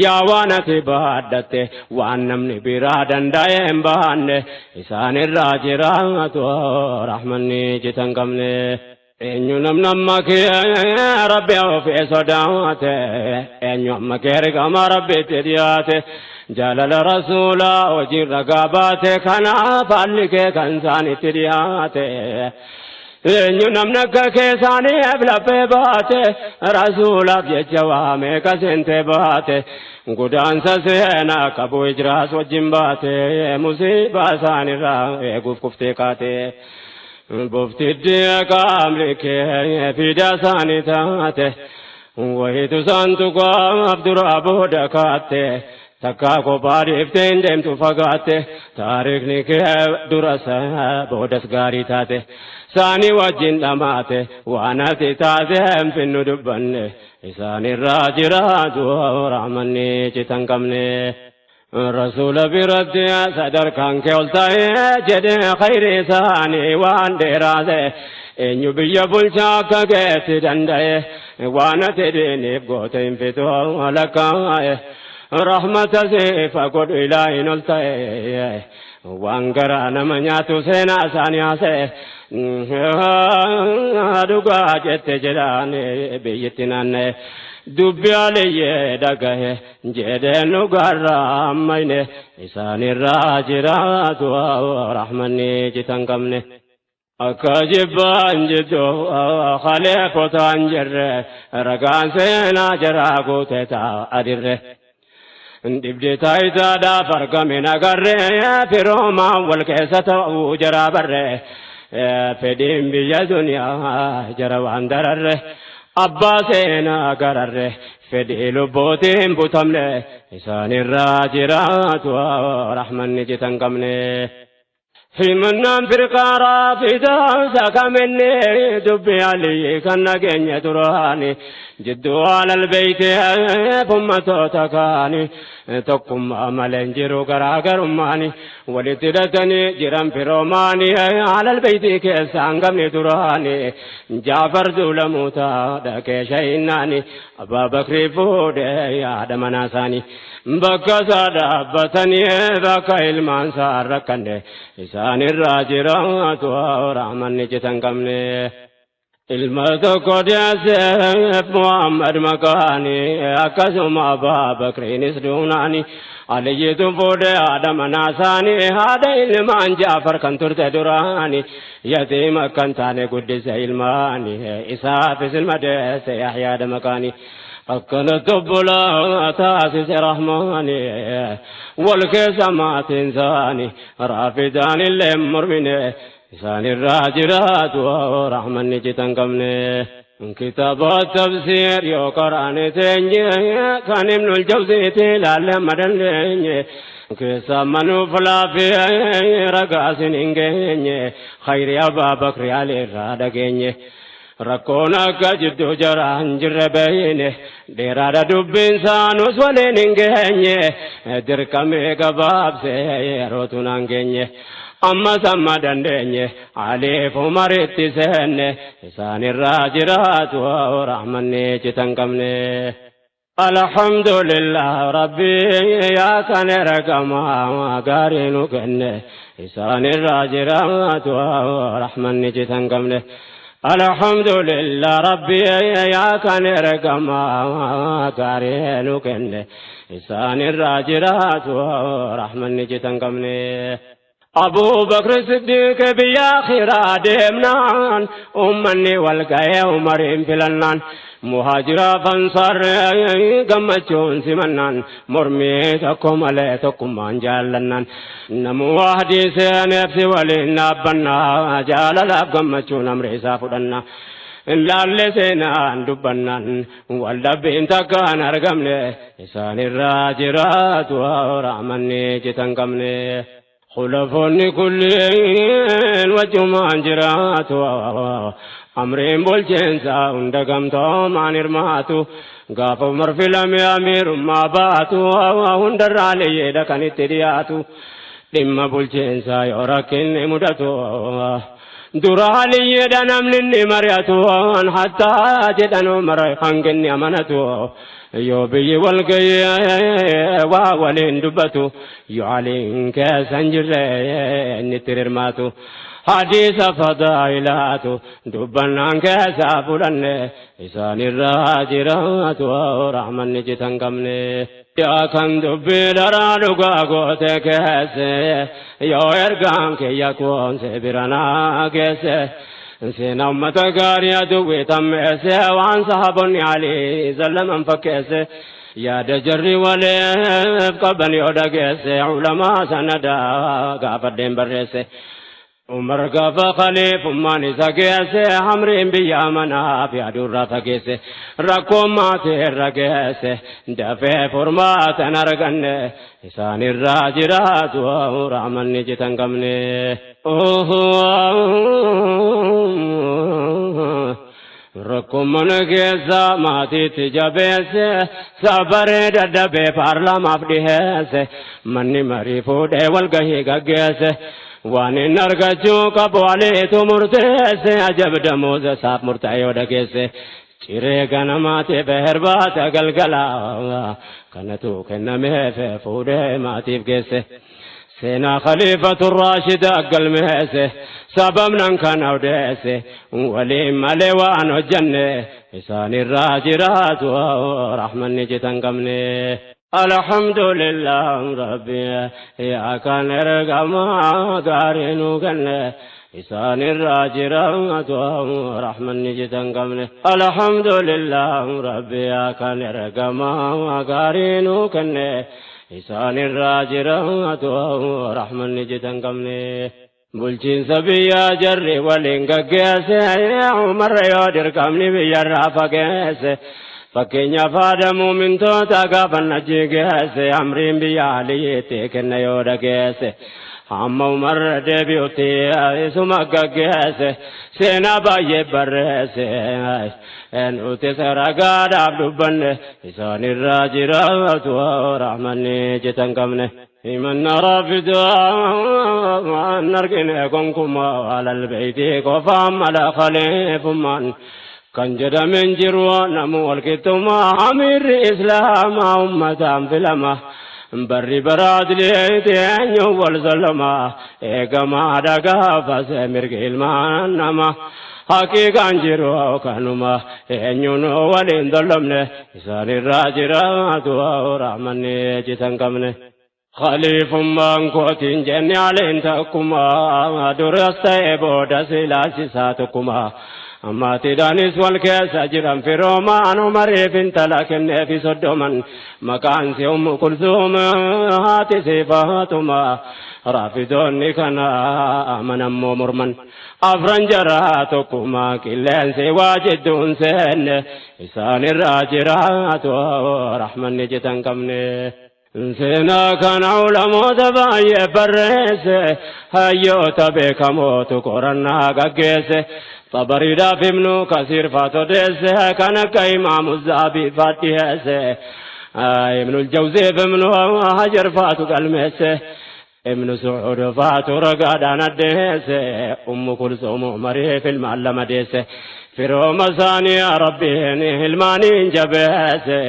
يا وانا تبادته وانمني برادن دايم بانه إسان الراجرات ورحمني جتنقمني Eenyu namnamma kee rabbi ofii sodaate eenyu amma kee ergama rabbitti dhiyaate jaalala rasuulaa hojiin ragaa baate kanaaf haalli kee kan isaanitti dhiyaate eenyu namni akka keessaaniif laphee baate rasuulaaf jecha waamee kasinte baate gudaansa seenaa qabu hijraas wajjin baate musiibaa isaanirraa eeguuf kuftee kaate بفتدي كاملك في داساني تاته وهي تسانتك عبد رابو دكاته تكاكو باريفتين دم تفقاته تاريخني درسا بودس غاري تاته ساني وجين دماته وانا تتازم في الندبن إساني الراجرات ورحمني جتنقمني رسول برد صدر كان كولتاي جد خير ثاني وان درازه ان يبي بلشاك كيت دنداي وانا تديني بغوتين فتو لكاي رحمة سيف قد إلهي نلتاي وانقرانا منياتو سينا سانيا سي دوغا جت جلاني بيتناني dubbi aliyye dhagahe jedheen dhugaarraa ammayne isaanirraa jiraatu rahmanni jitan qabne akka jibbaan jidduu khaleefotaan jirre ragaan seenaa jaraa guute ta'a adirre dhibde taayitaadhaaf argame nagarre firoomaan wal keessa ta'uu jaraa barre fedhiin biyya duniyaa jara waan dararre Abbasena gararre fedhi lubbootiin butamne isaanirraa jiraatu rahmanni jitan qabne. Himnaan firqaaraa fidaansa kamenne dubbi alii kan nageenya duraani jidduu alal beeyte ummatoota kaani tokkummaa malee jiru garaagarummaani walitti hidhatanii jiran firoomaani alal beeyti keessa hangamni duraani Jaafar duulamuuta dhaqee shayinaani Abbaa Bakrii fuudhee yaada manaasaani bakka isaa dhaabbatanii bakka ilmaan isaa rakkanne isaanirraa jiraatu rahmanni jitan qabne. Ilma tokko deesseef Muhammad maqaani akkasuma Abbaa Bakriinis duunaani Aliyyitu fuudhee haadha manaasaani haadha ilmaan Jaafar kan turte duraani yatiima kan taane guddise ilmaani isaafis ilma deesse Yahyaadha maqaani. Akkanatti obbolaa taasise rahmaani wal keessa maatiin isaanii raafidaan illee mormine isaanirraa jiraatu rahmanni jitan qabne. Kitaaba tafsiir yoo qaraane teenye kan Ibnul Jawziitti ilaalle madalleenye keessa manuuf laafee ragaasin hin geenye khayri Abbaa Bakri alirraa dhageenye. Rakkoon akka jidduu jaraan jirre beeyne dheeraadha dubbiin saanus waliin hin geenye dirqamee gabaabsee yerootu naan geenye amma samma dandeenye Aliif Umaritti seenne isaanirraa jiraatu rahmanni jitan qabne. Alhamdulillah Rabbi yaa kan ergamaa gaarii nu kenne isaanirraa jiraatu rahmanni jitan qabne. Alhamdulillah Rabbi yaa kan ergamaa gaarii nu kenne isaanirraa jiraatu rahmanni jitan qabne. Abuu Bakr Siddiq biyya akhiraa deemnaan ummanni wal ga'ee Umariin filannaan muhaajira Ansaar gammachuun simannaan mormii tokko malee tokkummaan jaallannaan namu wahdii seeneef si waliin dhaabbannaa jaalalaaf gammachuun amri isaa fudhannaa laalle seenaan dubbannaan wal dhabbiin takkaan argamne isaanirraa jiraatu rahmanni jitan qabne. Khulafoonni kulliin wajjumaan jiraatu amriin bulchiinsa hunda gamtoomaan hirmaatu gaafa Umar filame amiirummaa baatu hundarraa liyyeedha kan itti dhiyaatu dhimma bulchiinsa yoo rakkinni mudatu duraa liyyeedha namni inni mari'atu hattaa jedhan Umar hanginni amanatu yoo biyyi wal ga'ee waa waliin dubbatu yoo aliin keessan jirre inni itti hirmaatu hadiisa fadaa'ilaatu dubbannaan keessaa fudhanne isaanirraa jiraatu rahmanni jitan qabne. Yaa kan dubbii daraa dhugaa goote keesse yoo ergaan kiyya koonse biranaa geesse seenaa ummata gaarii aduwwii tammeesse waan sahaabonni alii zallaman fakkeesse yaada jarri waleef qaban yoo dhageesse ulamaa sanadaa gaafadheen barreesse. Umar gaafa khaliifummaan isa geesse amriin biyya manaaf yaadurraa fageesse rakkoon maatii irra geesse dafee furmaatan arganne isaanirraa jiraatu rahmanni jitan qabne. Rakkoon mana keessa maatiitti jabeesse sabaree dadhabee paarlaamaaf dhiheesse manni marii fuudhee walgahii gaggeesse. Waan inni argachuu qabu aliitu murteesse ajabda Mooza isaaf murtaa'e yoo dhageesse ciree ganamaatiif herbaata galgala kanatu kennameef fuudhee maatiif geesse seenaa khaliifatu raashida galmeesse sababnan kana odeesse waliin malee waan hojjanne isaanirraa jiraatu rahmanni jitan qabne. Alhamdulillah Rabbi yaa kan ergamaa gaarii nu kenne isaanirraa jiraatu rahmanni jitan qabne. Alhamdulillah Rabbi yaa kan ergamaa gaarii nu kenne isaanirraa jiraatu rahmanni jitan qabne. bulchiin sabiyaa jarri waliin gaggeesse Umar yoo dirqamni biyyarraa fageesse fakkeenyaaf Aadamuu mintoota gaafa najjii geesse amriin biyya Aliitti kenne yoo dhageesse amma Umar deebi'utti isuma gaggeesse seenaa baay'ee barreesse nuti saragaadhaaf dubbanne isaanirraa jiraatu rahmanni jetan qabne himanna raafidaa nargine gonkumaa alal beeyti qofaan mala khaliifummaan kan jedhamen jiru namu walqixxummaa amirri islaamaa ummataan filama barri baraadleeti eenyu wal zalama eegamaa dhagaafase mirgi ilmaan nama haqiiqaan jiru kanuma eenyuun waliin dolomne isaanirraa jiraatu rahmanni jitan qabne khaliifummaan kootiin jenne aleen takkumaa duras ta'e boodas ilaalchisaa tokkumaa ammaatiidhaanis wal keessa jiran firoomaan Umariif intala kenneefi soddoman maqaan si Ummu Kulsuum haati si Faatuma raafidoonni kana amanammoo morman afran jaraa tokkumaa qilleensi waa jidduun seenne isaanirraa jiraatu rahmanni jetan qabne seenaa kana ulamoota baay'ee barreesse hayyoota beekamootu qorannaa gaggeesse Tabariidhaaf Ibnu Kasiir faatu odeesse kan akka Imaamu Zaabii faadhiyeesse Ibnul Jawziif Ibnu Hajar faatu galmeesse Ibnu Su'uud faatu ragaadhaan addeesse Ummu Kulsuum Umariif ilmaan lama deesse firooma isaanii Rabbiin ilmaaniin jabeesse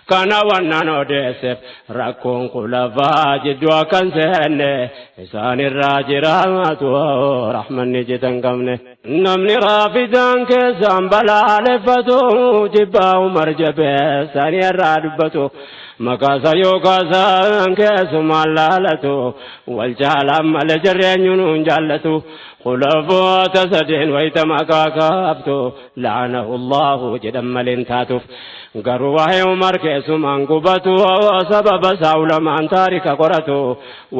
kana wannan odeesseef rakkoon kulafaa jidduu akkan seenne isaanirraa jiraatu rahmanni jetan qabne namni raafidaan keessaan balaaleffatu jibbaa Umar jabeessanii irraa dubbatu makaasa yookaasan keessumaan laalatu wal jaalaan malee jireenyuun jaallatu khulafoota sadeen wayita maqaa kaaftu la'anahu Allahu jedhan maleen taatuuf garuu waa'ee Umar keessumaan gubatu sababa isaa ulamaan taarika qoratu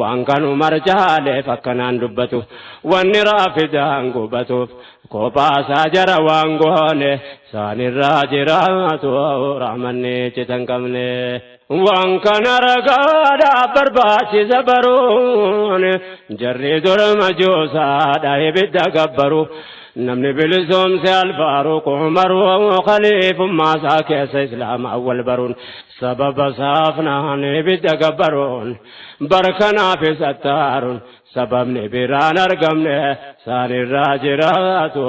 waan kan Umar jaaleef akkanaan dubbatu wanni raafidaan gubatuuf kophaa jara waan goone isaanirraa jiraatu rahmanni jetan qabne waan kana ragaadhaaf barbaachisa baruun jarri dura majoosaadha ibidda gabbaru namni bilisoomse Alfaaruq Umar khaliifummaa isaa keessa islaama awwal baruun sababa saafnaan ibidda gabbaruun barkanaaf isattaaruun sababni biraan argamne isaanirraa jiraatu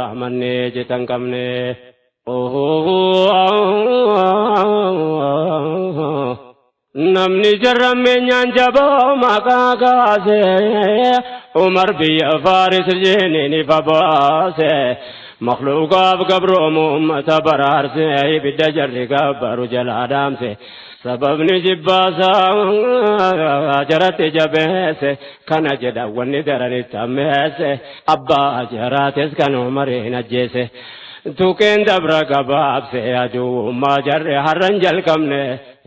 rahmanni jetan qabne namni jarrammeenyaan jaboo maqaa kaase Umar biyya Faaris jeeniin ifa baase makhluuqaaf gabroomu ummata baraarse ibidda jarri gabbaru jalaa dhaamse sababni jibbaasaa jaratti jabeesse kana jedha wanni daranitti ammeesse abbaa jaraates kan Umariin ajjeese tuqeen dabra gabaabse aduummaa jarri harran jalqabne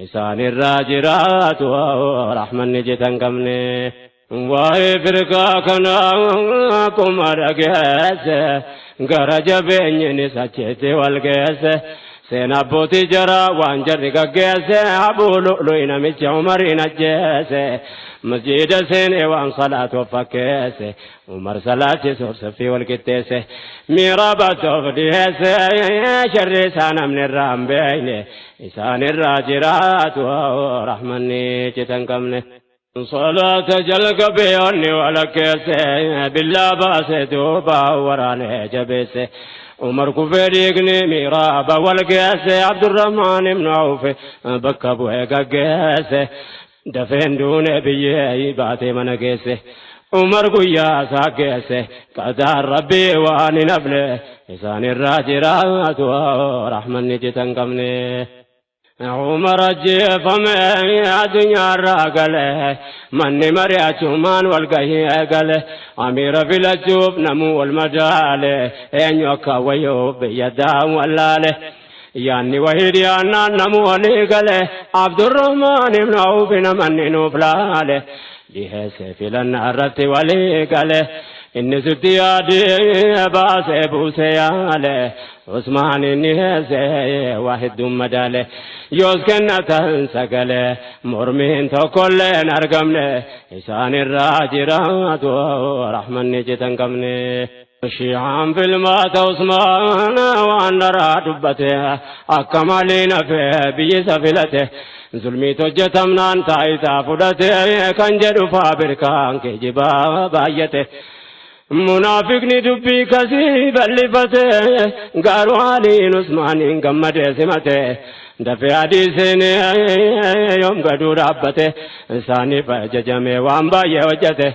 isaanirraa jiraatu rahmanni jetan qabne waa'ee firqaa kana akkuma dhageesse gara jabeenyinis achitti wal geesse seenaa abbootii jaraa waan jarri gaggeesse Abuu Lu'lu'i namicha Umariin ajjeese masjida seenee waan salaatu fakkeesse Umar salaachisuuf saffii wal qixxeesse miiraabatti of dhiyeesse sharri isaa namni irraa hin beekne isaanirraa jiraatu rahmanni jetan qabne صلاة جلق بيوني ولكيسي بالله باسي دوبا وراني جبسي عمر كفريقني ميرابا والقيسي عبد الرحمن بن عوف بكبو قيسي دفين دون بيي باتي من قيسي عمر قياسا قيسي قدار ربي واني نبلي إسان الراجرات ورحمن جتنقمني عمر جيفمي الدنيا راقله من مرياتو من والقهي قاله أمير في الجوب نمو المجاله إن يوكا ويوب يدام ولاله يعني وهيريانا نمو وليقله عبد الرحمن بن عوف من نوفلاله dhiheesse filanna irratti walii gale inni sitti yaadee baasee buusee yaale Usmaan inni heesse waa hedduun madaale yoos kennatan sagale mormiin tokkollee hin argamne isaan irraa jiraatu rahmanni jitan qabne shi'aan filmaata Usmaan waan daraa dubbate akka malee nafe biyyisa filate zulmii hojjetamnaan taayitaa fudhate kan jedhu faabirkaan geejjibaa baay'ate munaafiqni dubbii kasii bal'ifate garuu aliin Usmaaniin gammadee simate dafee hadiisiin yoom gaduu dhaabbate isaaniif ajajame waan baay'ee hojjete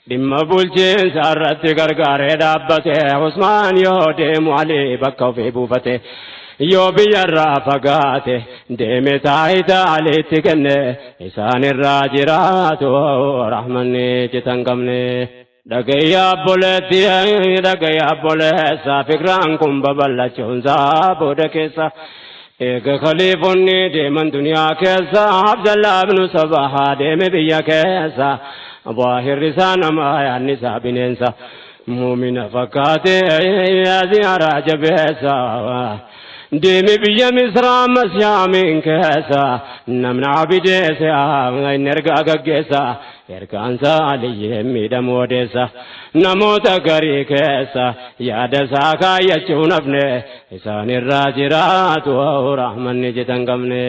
dhimma bulchiinsa irratti gargaaree dhaabbate Usmaan yoo deemu alii bakka ofii buufate yoo biyyarraa fagaate deeme taayitaa aliitti kenne isaan irraa jiraatu rahmanni jitan qabne dhagayyaa boleessa fikraan kun babal'achuunsaa booda keessa eega khaliifonni deeman duniyaa keessa Abdallah ibnu Sabahaa deeme biyya keessa Zaahirri isaa namaa yaadni isaa bineensa muumina fakkaate ziyaaraa jabeessa deeme biyya Misraa Masyaamiin keessa namni abideessa inni ergaa gaggeessa ergaansa aliyyee miidhamu odeessa namoota garii keessa yaada isaa kaayyachuun hafne isaan irraa jiraatu rahmanni jitan qabne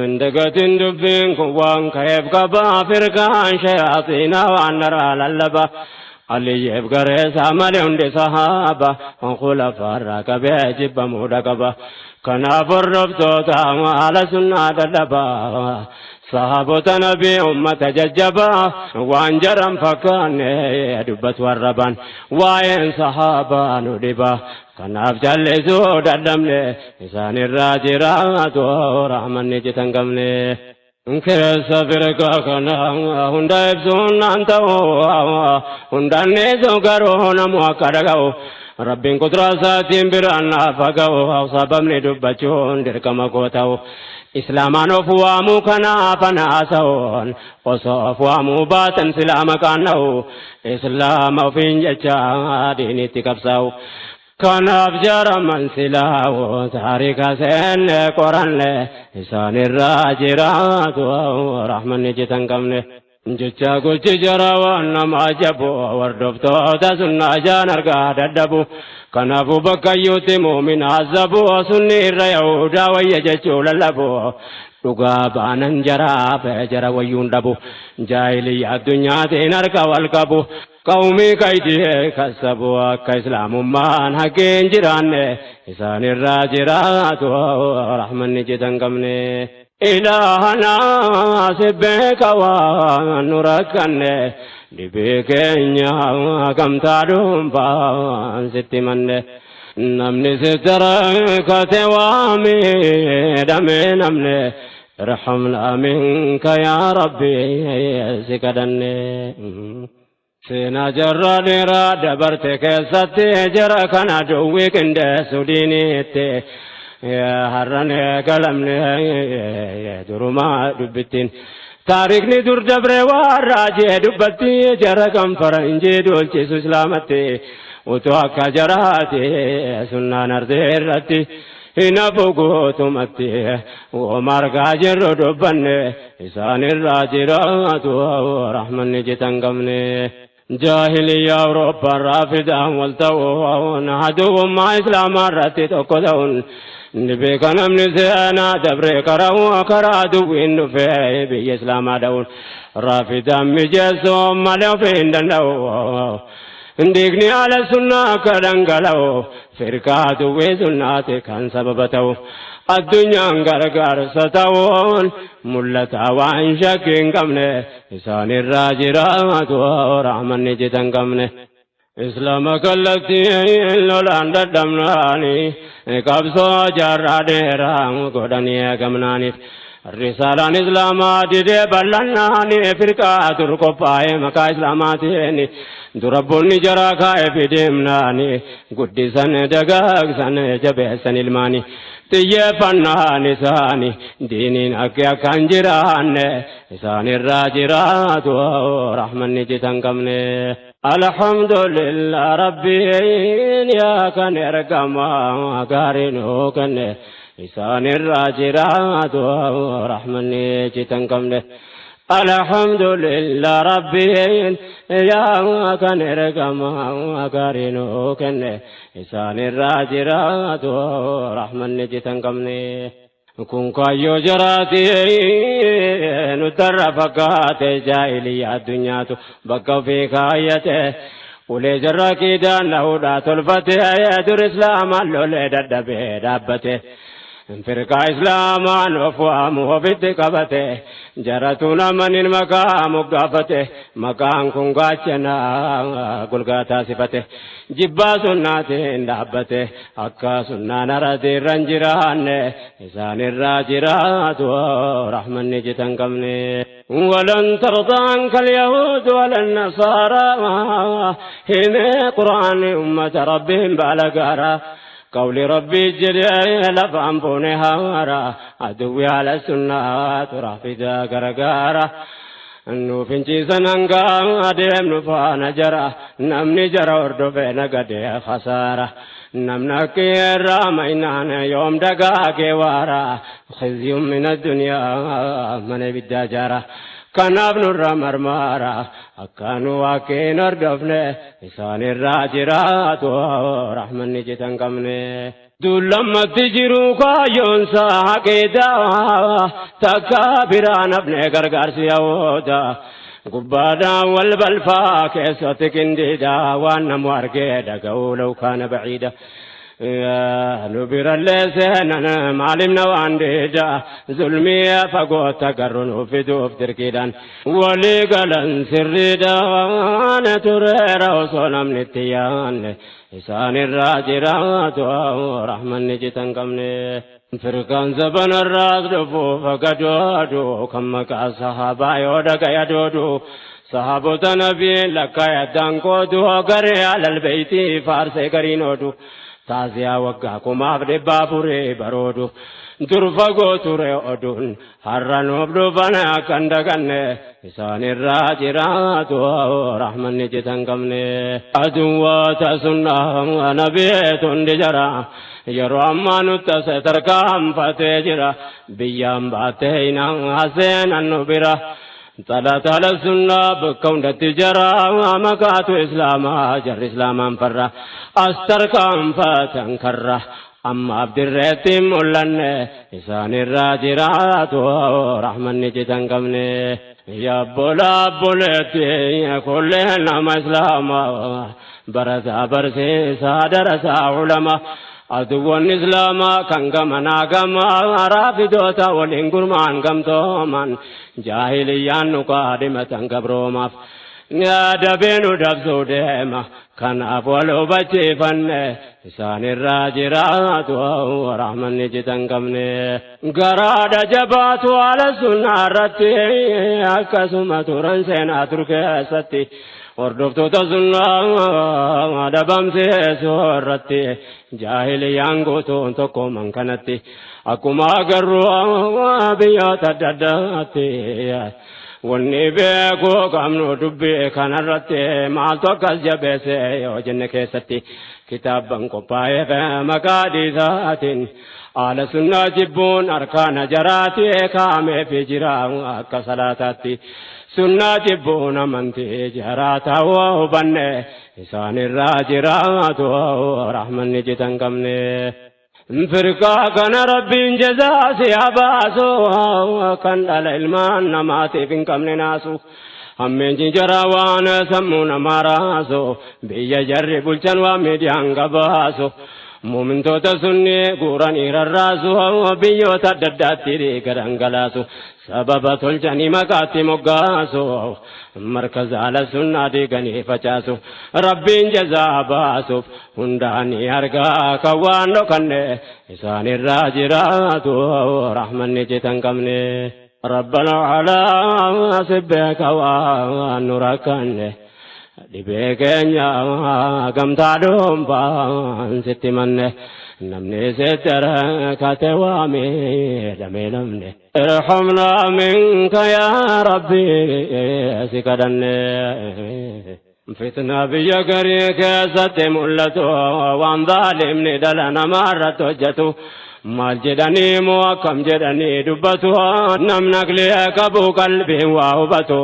indagatin dubbiin kun waan ka'eef qabaa firkaan shayaxiinaa waan naraa lallaba aliyyeef gareessa malee hundi sahaaba khulafaarraa qabee jibbamuudha qaba kanaaf hordoftoota haala sunnaa dadhabaa sahaabota nabii ummata jajjabaa waan jaran fakkaanne dubbatu arrabaan waa'een sahaabaa nu dhiba kanaaf jallisuu dadhabne isaan irraa jiraatu rahmanni jitan qabne keessa firqaa kana hunda ibsuun naan ta'u hundanneesu garuu namu akka dhaga'u rabbiin kuduraa isaatiin biraan naaf haga'u sababni dubbachuun dirqama koo ta'u islaamaan of waamuu kanaaf anaasa'uun osoo of waamuu baatan silaa maqaan dha'u islaama ofiin jecha diinitti qabsaa'u kanaaf jaraman silaawu taarika seenne qoranne isaan irraa jiraatu rahmanni jitan qabne jecha gochi jara waan nama ajabu hordoftoota sunnaa jaan argaa dadhabu kanaafu bakkayyuutti muumina azabu sunni irra yahudaa wayya jechuu lallabu dhugaa baanan jara wayyuun dhabu jaahiliyyaa addunyaatiin harka wal qabu qawmii kaydee kasabu akka islaamummaan haqqeen jiraanne isaan irraa jiraatu rahmanni jitan qabne ilaahana sibbeeka waan nu rakkanne dhibee keenya gamtaa dhuunfaan sitti manne namni sitti rakkate waa miidhame namne irhamna minka yaa rabbi si kadhanne seenaa jarra dheeraa dabarte keessatti jara kana duwwii qindeessu diiniitti har'ane galamne durumaa dubbittiin taarikni dur dabre waan raajee dubbatti jara kan faranjii dolchisu islaamatti utuu akka jaraati sunnaan ardee irratti hinafu guutumatti margaa jirru dubbanne isaan irraa jiraatu rahmanni jitan qabne jaahiliyyaa Awurooppaa raafidaan wal ta'uun aduwwummaa islaamaa irratti tokko ta'uun ni beeka namni seenaa dabree karaa duwwiin dhufee biyya islaamaa dha'uun raafidaan mijeessuu malee ofii hin danda'u ndiigni ala sunnaa akka dhangala'u firqaa duwwii sunnaati kan sababa ta'u addunyaan gargaarsa ta'uun mul'ata waan shakkii hin qabne isaan irraa jiraatu rahmanni jitan qabne islaama kallattiin lolaan dadhabnaani qabsoo jaarraa dheeraa godhanii eegamnaaniif الرسالة إسلاما دي بلناني فرقة تركوباي مكا إسلاماتيني دربوني جراكا في دمناني قدسان دقاقسان جبهسان الماني تيفنا نساني دينين أكيا كانجران إسان الراجرات ورحمن جتنكمني الحمد لله ربي يا كان يرقما قارنو كان إسان الراجرات ورحمن جتنكمني الحمد لله ربي يا كان يرقما قارنو كان إسان الراجرات ورحمن جتنكمني كن كايو جراتي نتر فقات جاهلية الدنيا بقى في كايته ولي جراكي دان له دا تلفته يدر إسلام اللولي دبه دابته فرقا إسلامان وفوام وفيت قبته جراتنا من المقام قافته مقام كن قاتنا قلقاتا صفته جبا سناتين دابته أكا سنان ردي رنجران إسان الراجرات ورحمن جتنكمني ولن ترضى عنك اليهود ولا النصارى هم قرآن أمة ربهم بالقارا قول ربي جري لفهم بونها ورا أدوي على السنة رافدا غرغارا انو فنچی سننگا دیم نفانا جرا نمنی جرا اردو فینا گدے خسارا نمنا کی رامینان یوم دگا کے وارا خزیم من الدنیا من بیدا جارا کناب نور مرمارا اکانو واکین اردفنے اسان الراجرات ورحمن جتنکمنے دولمت جرو کا یونسا حقیدہ تکابران اپنے گرگر سیاودا قبادا والبلفا کیسوت کندیدا وانموار کے دگولو کان بعیدا نبر اللسان معلمنا وانديجا ظلمي فقوت قرن وفدوف تركيدان ولي قلن سردان ترير وصولم نتيان إسان الراجرات ورحمن جتنكمني فرقان زبن الراس دفو فقدودو كمكا صحابا يودك يدودو صحابة نبي لك يدنكودو قري على البيت فارسي قرينودو تازيا وقاكم عبد بابوري برودو درفقو توري أدون حران وبدو فانا كندقن إسان الراجرات ورحمن جتنكمني أدوات سنة ونبيت دجرا يرو أمان تستركام فتجرا بيام باتينا حسين النبرا تلا سنة بكون تجرا ومكاتو إسلاما جر إسلاما فرا أستركام فتنكرا أما عبد الرحيم مولن إسان الراجرات ورحمن جتنكمني يا بولا بولتي كل نام إسلاما برزا برسي سادرسا علما أدوان إسلاما كنغمنا غما رافدوتا ولنقرمان غمتومان جاهليان نقادمة قبروماف يا دبينو دبسو ديما كان أفولو بچيفن إسان الراجرات ورحمن جتنكمني غراد جباتو على السنة رتي أكسمة رنسينا تركي وردفتو تسنة دبمسي سورتي جاهليان قوتون تقو من كانتي أكما قروا بيوت الدداتي wanni beekoo qaamnu dubbee kanarratti maaltu akkas jabeesse yoo jenne keessatti kitaabban qophaa'ee maqaa dhiisaatiin haala sunnaa jibbuun arkaana jaraati kaameefi jira akka salaataatti sunnaa jibbuun amantii jaraataa waa hubanne isaanirraa jiraatu rahmanni jitanqabne فرقا كان ربي جزاء سياباسو كان على علمان نماتي فين كمل ناسو همين جرا وانا سمونا ماراسو بيا جرب الجن وميديان قباسو mu'mintoota sunni guuranii rarraasu biyyoota adda addaatti garangalaasu sababa tolchanii maqaatti moggaasu markaza ala sunnaa diiganii facaasu rabbiin jazaa baasuuf hundaanii argaa kan waan dhokanne isaanirraa jiraatu rahmanni jitan qabne rabbana alaa sibbeeka waan nu rakkanne dhibee keenya gamtaa dhuunfaan sitti manne namni sitti rakate waame dhamee namne irhamna minka yaa rabbi si kadhanne fitna biyya garii keessatti mul'atu waan zaalimni dhala namaarratti hojjetu maal jedhanii moo akkam jedhanii dubbatu namni aqlii qabu qalbiin waa hubatu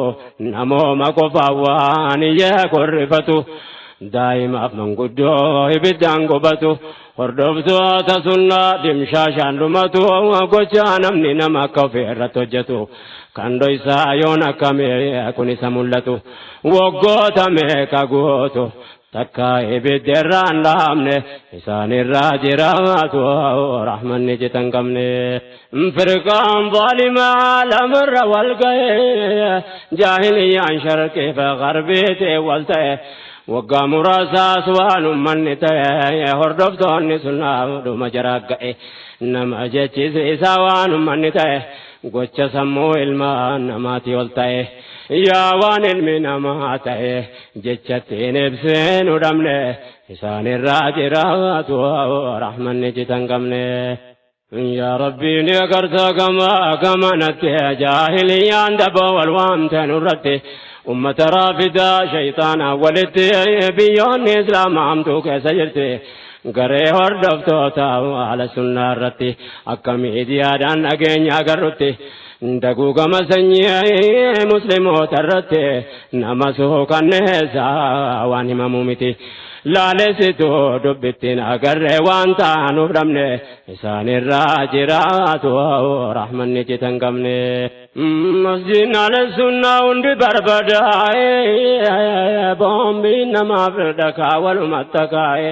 namooma qofaan waan iyyee korrifatu daa'imaaf manguddoo ibiddaan gubatu hordoftoota sunnaa dimshaashaan dhumatu gochaa namni nama akka ofii irratti hojjetu kan dhoysaa yoon akkamee kun isa mul'atu waggoota meeqa guutu takka ibiddeerraan dhaamne isaanirraa jiraatu rahmanni jitan qabne firqaan zaalima lamarra wal ga'e jaahiliyyaan sharqii fi garbiitti wal ta'e waggaa muraasaas waan ummanni ta'e hordoftoonni sunnaa dhuma jaraa ga'e nama jechisiisaa waan ummanni ta'e gocha sammuu ilmaan namaati ol ta'e yaa waan ilmi namaa ta'e jechattiin ibsee nu dhabne isaanirraa jiraatu rahmanni jitan qabne yaa rabbii ni agartaa gamanatti jaahiliyyaan daba wal waamte nurratti ummata raafidaa shayxaana walitti biyyoonni islaamaa hamtuu keessa jirti garee hordoftoota ala sunnaa irratti akka miidiyaadhaan dhageenya agarrutti daguugama sanyii musliimoota irratti nama suukanneessa waan himamuu miti laalessitu dubbittiin agarree waan taanuuf dhabne isaanirraa jiraatu rahmanni jitan qabne masjiidni ala sunnaa hundi barbadaa'e boombiin namaaf dhakaa walumatti kaa'e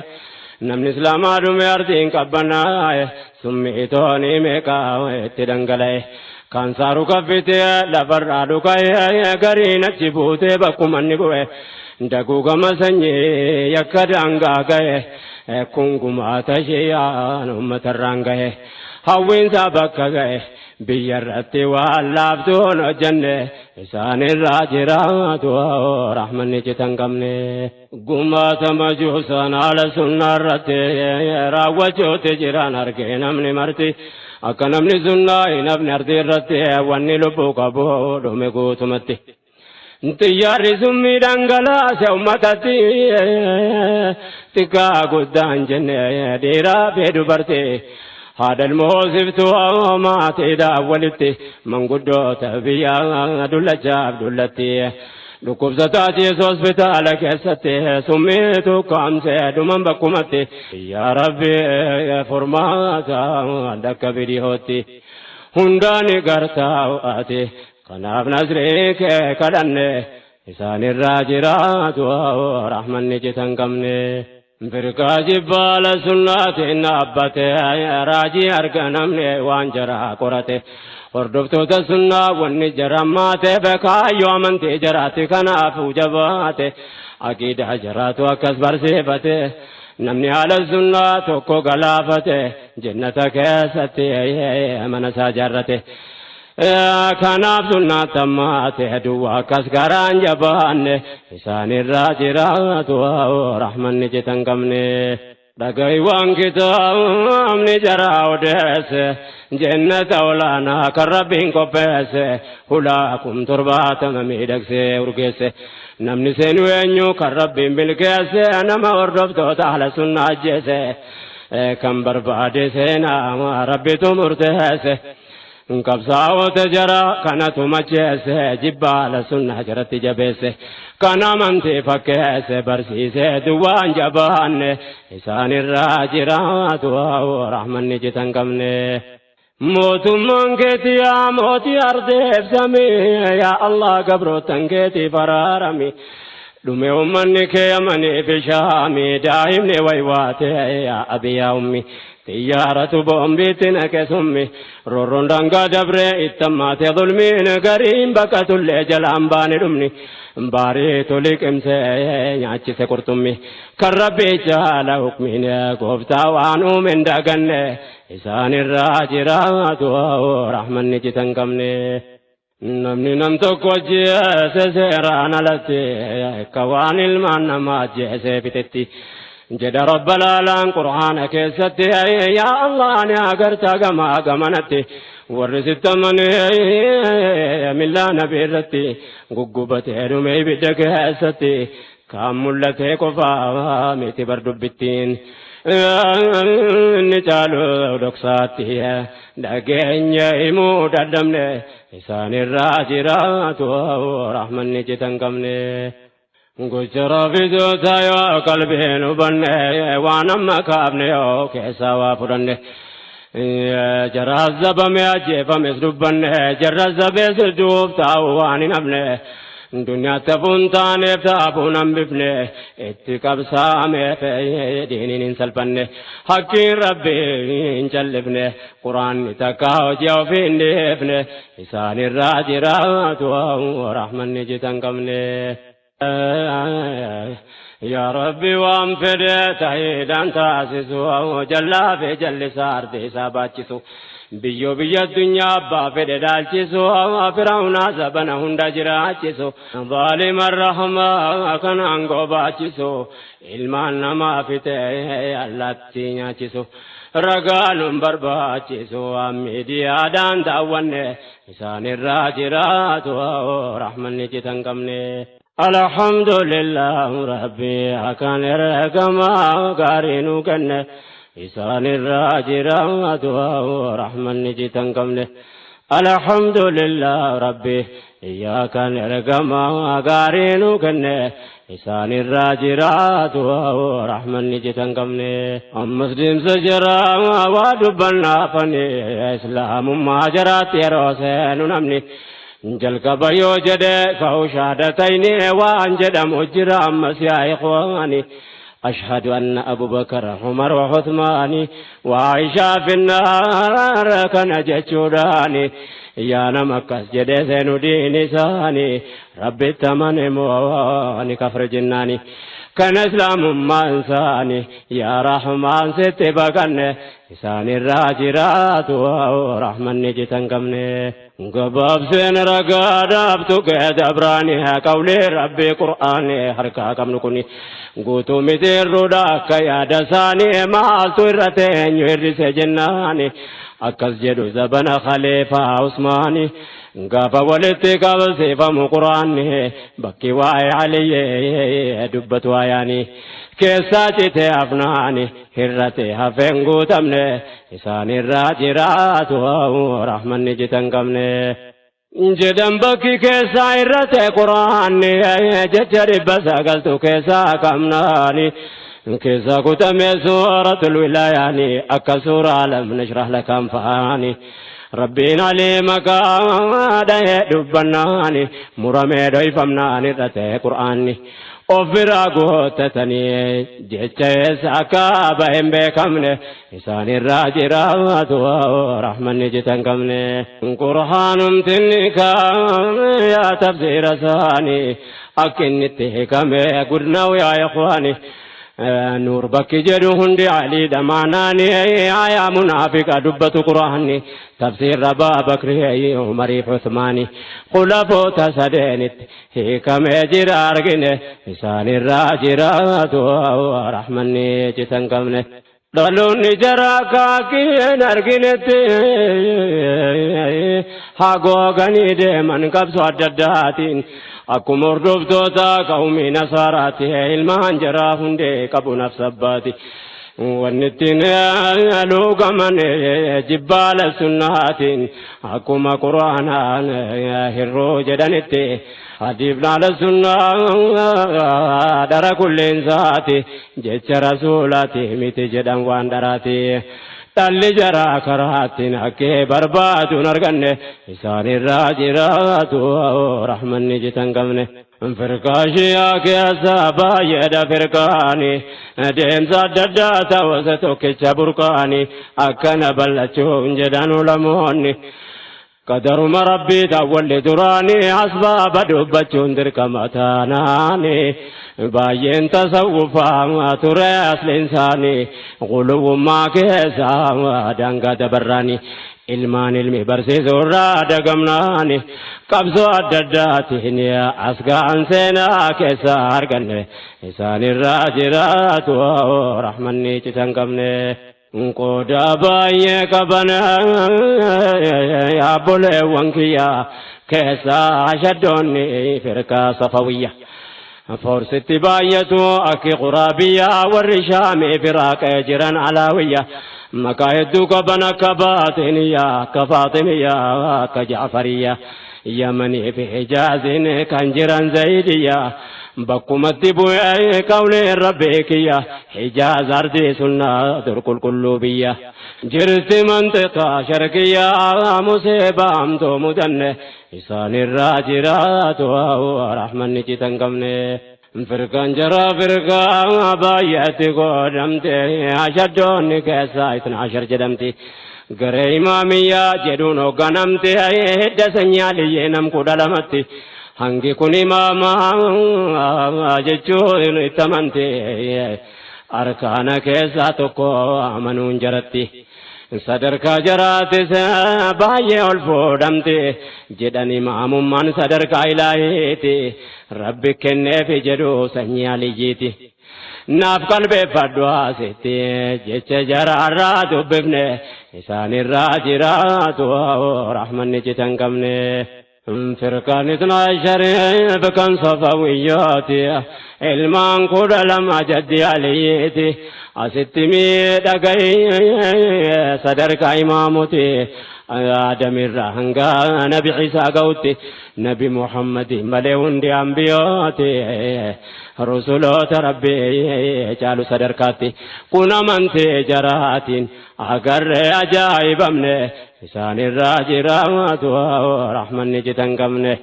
namni islaamaa dhume ardiin qabbanaa'e summiitoonni meeqaa itti dhangala'e kansaaru kaffitee lafarraa dhuka'e gariin achi buutee bakkumanni bu'e daguugama sanyii yakka daangaa ga'e kungumaata isheen uummatarraan ga'e hawwiinsaa bakka ga'e biyyarratti waan laaftuun hojjenne isaanirraa jiraatu rahmanni jitan qabne gumaata majuusan ala sunnaa irratti raawwachuutti jiran argee namni marti akka namni sunnaa hin hafne ardii irratti wanni lubbuu qabu dhume guutumatti xiyyaarri summii dhangalaase ummatatti xiqqaa guddaan jenne dhiiraa fi dubartii haadha ilmoosiftuu maatiidhaan walitti manguddoota biyyaa dullachaaf dullatti dhukkubsataatiis hospitaala keessatti summiitu kaamsee dhuman bakkumatti yaa rabbi furmaata akka bidiyootti hundaani gartaa ati kanaaf nasrii kee kadhanne isaanirraa jiraatu rahmanni jitan qabne firqaa jibbaala sunnaatiin dhaabbate raajii arganamne waan jaraa qorate hordoftoota sunnaa wanni jarammaate bekaayyoo amantii jaraatti kanaafuu jabaate aqiidaa jaraatu akkas barsiifate namni haala sunnaa tokko galaafate jannata keessatti mana isaa jaarrate kanaaf sunnaa tammaate duwwaa akkas garaan jabaanne isaanirraa jiraatu rahmanni jitan qabne dhaga'iiwwan kitaabni jaraa odeesse jannata olaanaa kan rabbiin qopheesse hulaakum 70 miidhagsee urgeesse namni seenu eenyu kan rabbiin bilkeesse nama hordoftoota ahla sunnaa ajjeese kan barbaade seenaa rabbitu murteesse qabsaa'ota jara kanatu macheesse jibbaala sunnaa jaratti jabeesse kan amantii fakkeesse barsiise duwwaan jabaanne isaanirraa jiraatu rahmanni jitan qabne mootummaan keetii yaa mootii ardeef samii yaa Allah gabrootan keetii faraarami dhume ummanni kee yamanii fi shaamii daa'imni waywaate yaa abi yaa ummi xiyyaaratu boombiitti naqe summi rorroon daangaa dabree ittammaate zulmiin gariin baqatullee jalaan baane dhumni baariitu liqimsee nyaachise qurxummi kan rabbii jaala hukmiin gooftaa waan uume hin daganne isaanirraa jiraatu rahmanni jitan qabne namni nam tokko jeese seeraan alatti akka waan ilmaan namaa jeesee fitetti jedha rabbal aalaan qur'aana keessatti yaa allah ni agartaa gamaa gamanatti warri sittamanii millaa nabii irratti guggubatee dhume ibidda keessatti kan mul'atee qofaa miti bardubbittiin inni caalu dhoksaatti dhageenya himuu dadhabne isaanirraa jiraatu rahmanni jitan qabne gocha rafidota yoo qalbiin hubanne waan amma kaafne yoo keessaa waa fudhanne jarrazzabame ajjeefames dubbanne jarrazzabees duub taa'u waan hin hafne duniyaatti hafuun taaneef taafuun hambifne itti qabsaameef diiniin hin salphanne hakkiin rabbii hin callifne quraanni takka hojii ofii hin dhiifne isaanirraa jiraatu rahmanni jitan qabne yaa rabbi waan fedhe ta'iidhaan taasisu jallaa fi jallisaa ardii isaa baachisu biyyo biyya addunyaa abbaa fedhe dhaalchisu firaa'unaa sabana hunda jiraachisu zaaliman rahmaa kan aangoo baachisu ilmaan namaa fite allaatti nyaachisu ragaaluun barbaachisu miidiyaadhaan daawwanne isaanirraa jiraatu rahmanni jitan qabne alhamdulillah rabbi akan ergama gaariinu kenne isaanirraa jiraatu rahmanni jitan qabne alhamdulillah rabbi iyaakan ergama gaariinu kenne isaanirraa jiraatu rahmanni jitan qabne ammas deemsa jiraa waa dubbannaafani islaamummaa jaraatti yeroo seenu namni jalqaba yoo jedhe ka'u shahaadatayni waan jedhamu jira ammas yaa ikhwaani أشهد أن أبو بكر عمر وعثمان وعائشة في النار كان جتشوراني يا نمكس جدسين دين ساني ربي التمن مواني كفر جناني كان إسلام ما إنساني يا رحمن ستبقن إساني الراجرات ورحمن نجتن قمني قباب سين رقاد أبتك دبراني قولي ربي قرآني حركا كم نكوني قوتو مدير رداك يا دساني مالتو الرتين يرس جناني أكس جدو زبن خليفة عثماني قابا ولدتي قابل سيفم قرآني بكي واي علي دبت واياني كيساتي تأفناني هرتي هفن قوتمني إساني الراجرات ورحمن نجتن قمني جدن بكي كيسا هرتي قرآني ججري بسا قلتو كيسا كمناني كيسا كتمي سورة الولاياني أكا سورة لم نشرح لك أنفاني ربنا عليمك دبناني مرمي دويفمناني رتي قرآني ofirraa gootatanii jecha akka bahin beekamne isaanirraa jiraatu rahmanni jitan qabne qur'aanumtinni yaa tafsiira isaanii akka inni itti hiikame gudnaaw yaa ikhwaani nuur bakki jedhu hundi aliidha maanaani aayaa munaafiqa dubbatu qur'aanni tafsiir Abaa Bakri Umariif Usmaani khulafoota sadeenitti hiikamee jira argine isaanirraa jiraatu rahmanni jitan qabne dhaloonni jara kaakiin arginetti hagooganii deeman qabsoo adda addaatiin akkuma hordoftoota qawmii nasaaraatti ilmaan jaraa hundee qabu nafsabbaati wannittiin luugaman jibbaala sunnaatiin akkuma quraanaan hirroo jedhanitti hadiifnaala sunnaa dara kulleensaati jecha rasuulaati miti jedhan waan dharaati dhalli jaraa karaattiin akkee barbaaduun arganne isaanirraa jiraatu rahmanni jitan qabne فرقاشيا كيسا بايد فرقاني دين زادداتا وستوكيش برقاني أكنا بلچون جدانو لموني قدر مربي تاول دراني أسباب دبچون دركمتاناني باين تصوفا تريس الإنساني غلو ما كيسا دانقا دبراني ilmaan ilmi barsiisurraa dagamnaani qabsoo adda addaatiin asgaan seenaa keessa arganne isaanirraa jiraatu rahmanni citan qabne qooda baay'ee qaban yaabboleewwan kiyya keessa shaddoonni firqaa safawiyya forsitti baay'atu akki quraabiyyaa warri shaamii firaaqee jiran alaawiyya مكايدو كبنا كباطنيا كفاطميا كجعفريا يمني في حجاز كنجران زيديا بكمت بوي كون ربكيا حجاز أرضي سنة ترك القلوبية جرت منطقة شرقية مصيبة أمتو مدن إسان الراجرات ورحمن نجتن قمني فرقان جرى فرقان باياتي قدمتي أشدوني كيسا 12 جدمتي غري إمامية جدونو غنمتي هيد سنيالي نم كدلمتي هنگي كن إماما جچون اتمنتي أركان كيسا تكو أمنون جرتي صدركا جراتي باية الفودمتي جدن إمام من صدركا إلهيتي ربي كنّي في جدو سنيالي جيتي ناف قلبي فدوا ستي جيش جرارا دببني إسان الراجرات ورحمن نجتن قمني فرقان 12 بكن صفوياتي علمان قد لما جدي عليتي أستمي دقاي صدرك إمامتي آدم الرهنگا نبي عيسى قوتي نبي محمد مليون دي أنبياتي رسولات ربي جالو صدركاتي كنا من تجراتين أقر أجائب أمني إسان الراجرات ورحمن نجتن قمني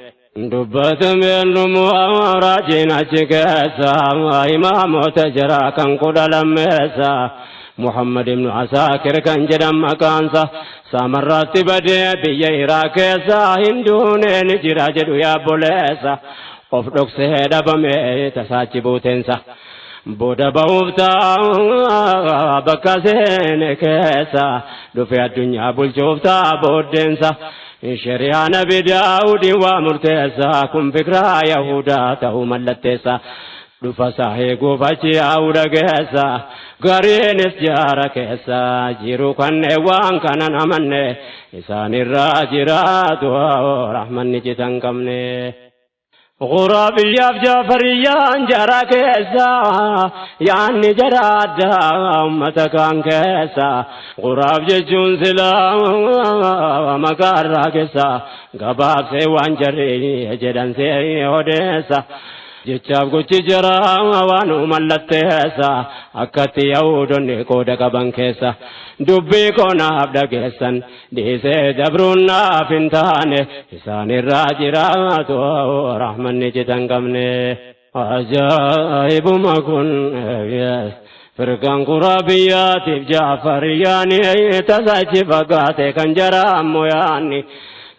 دبت من راجين أجكسا إمام تجرا كان قد لمسا محمد بن عساكر كان جدم مكانسا سامرات بدي بييرا كيسا هندون نجرا جدو يا بوليسا قفدوك سيدا بمي تساچي بوتنسا بودا بوفتا بكاسين كيسا دفع الدنيا بلجوفتا بودنسا شريعة نبي داود ومرتسا كن فكرة يهودا تهو ملتسا دفسا هيقو فاشي أودا كيسا غارين اسجارة كيسا جيرو كان وان كان نمن إسان الراجرات ورحمن نجتن قمني غرابي جعفريان جرى كيسا يعني جراد أمتك عن كيسا غراب ججون سلا مكارا كيسا غباب سيوان جري جدن سي وديسا جچاب گچ جرا وانو ملتهسا اکتی یودن کودا کبن کیسا دبی کو نابد کیسن دیسه دبرونا فنتان حسان الراجرات ورحمن نجتن قمني عجائب مكن فرقان قرابيات جعفرياني تساچ فقاتي کنجرا موياني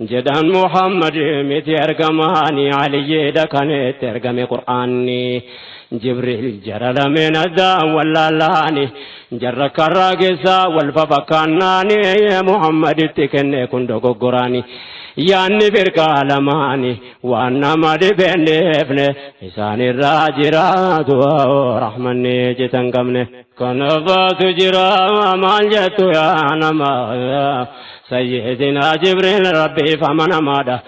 جدان محمد متي ارغماني علي دكنت ارغمي قراني جبريل جرل من الدا واللاني جرك الراغسا والفبكاناني محمد تكن كندو غوراني يعني فرقا لماني وانا ما دبنفن حسان الراجرات ورحمن جتن قمني كنفات جرا ما جت يا نما سيدنا جبريل ربي فمن ماذا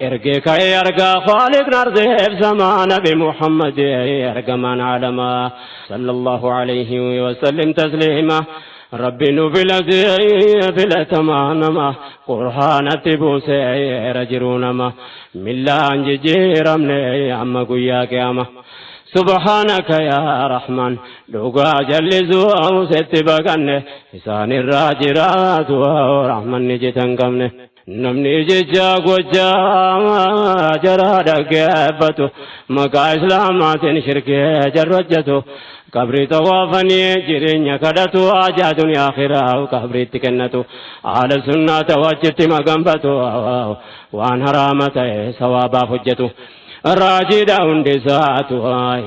ارجيك ارجى خالق نرزف زمان بمحمد ارجى من علما صلى الله عليه وسلم تسليما ربي نبيل بلا تمانما قرآن تبوسي رجرونما ملان جيرمني عما قياك ياما سبحانك يا رحمن لوغا جلزو ستبغن حسان الراجرات ورحمن نجتن قمني namni jecha gochaa jara dhaggeeffatu maqaa islaamaatiin shirkii jarrojjatu qabrii tawaafanii jireenya kadhatu haajaa duniyaa akhiraa qabriitti kennatu haala sunnaa tawachitti maganfatu waan haraama ta'e sawaabaaf hojjetu raajida hundisaatu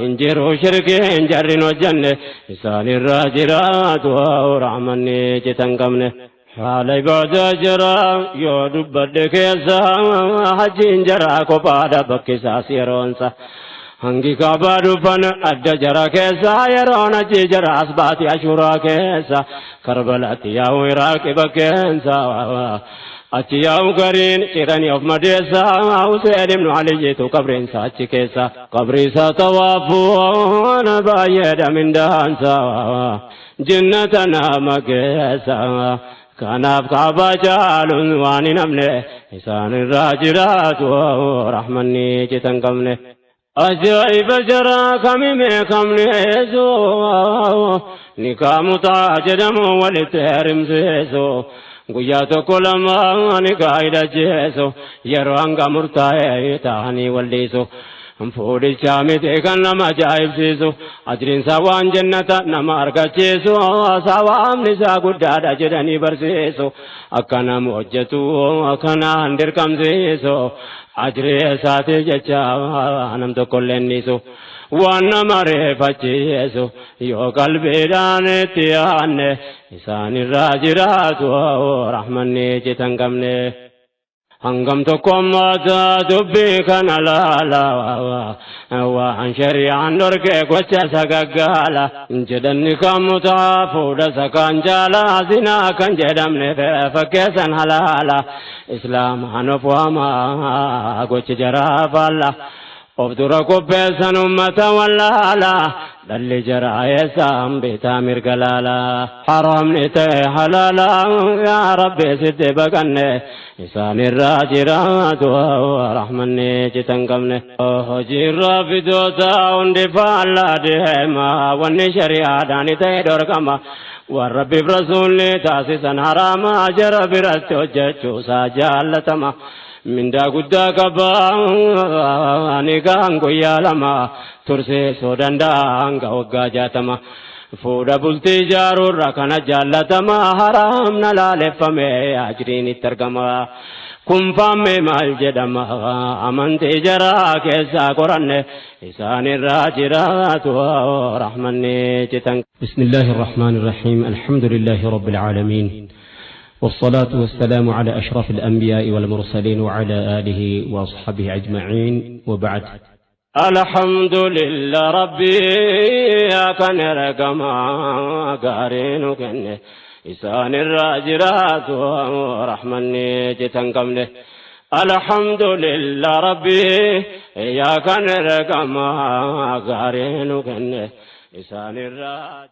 hinjiru shirkii hinjarrin hojjanne isaanirraa jiraatu rahmanni citan qabne haala ibaadaa jara yoo dubbadde keessa hajjiin jara kophaadha bakkisaas yeroonsa hangi kaabaa dhufan adda jara keessa yeroon hajji jara asbaati ashuuraa keessa karbalaatti yaa'u iraaqi bakkeensa achi yaa'u gariin ciranii of madeessa Huseen ibnu Aliyyiitu qabriinsa achi keessa qabriisa tawaafuun baay'eedha mindaansa jinnata nama keessa kanaaf kaabaa caaluun waan hin hafne isaanirraa jiraatu rahmanni citan qabne ajaa'iba jara kamime kamneesu nikaa mutaa jedhamu walitti herimseesu guyyaa tokko lama nikaa hidhacheesu yeroo hanga murtaa'e ta'anii walliisu fuudhicha miti kan nama ajaa'ibsiisu ajriinsa waan jannata nama argachiisu sawaabni isaa guddaadha jedhanii barsiisu akka nama hojjetu akkanaan dirqamsiisu ajrii isaati jecha nam tokkollee innisu waan nama reeffachiisu yoo qalbiidhaan itti yaanne isaanirraa jiraatu rahmanni citan qabne hangam tokko maata dubbii kana laala waan shari'aan dhorkee gocha sagaggaala jedhanni kan mutaa fuudha sakaan jaala zinaa kan jedhamne fakkeessan halaala islaamaan of waamaa gochi jaraa faalla of dura qopheessan ummata wallaala dhalli jaraa eessaan bitaa mirga laala haramni ta'e halaala yaa rabbi sitti baqanne isaanirraa jiraatu rahmanni citan qabne hojiirraa fidoota hundi faallaa deema wanni shari'aadhaan ta'e dhorkama waan rabbiif rasuulli taasisan haraama jara biratti hojjechuusaa jaallatama mindaa guddaa qabaa nikaan guyyaa lama tursiisuu danda'a hanga waggaa 60 fuudha bultii ijaaruurra kana jaallatama haraamna laaleffame ajriin itti argama kun famme maal jedhama amantii jaraa keessaa qoranne isaanirraa jiraatu rahmanni citan. Bismillahir Rahmanir Rahim. Alhamdulillahi Rabbil Alamin. والصلاة والسلام على أشرف الأنبياء والمرسلين وعلى آله وأصحابه أجمعين وبعد. الحمد لله ربي يا كان رقما قارين كنه إسان الراجرات ورحمني جتن قمنه الحمد لله ربي يا كان رقما قارين كنه إسان الراجرات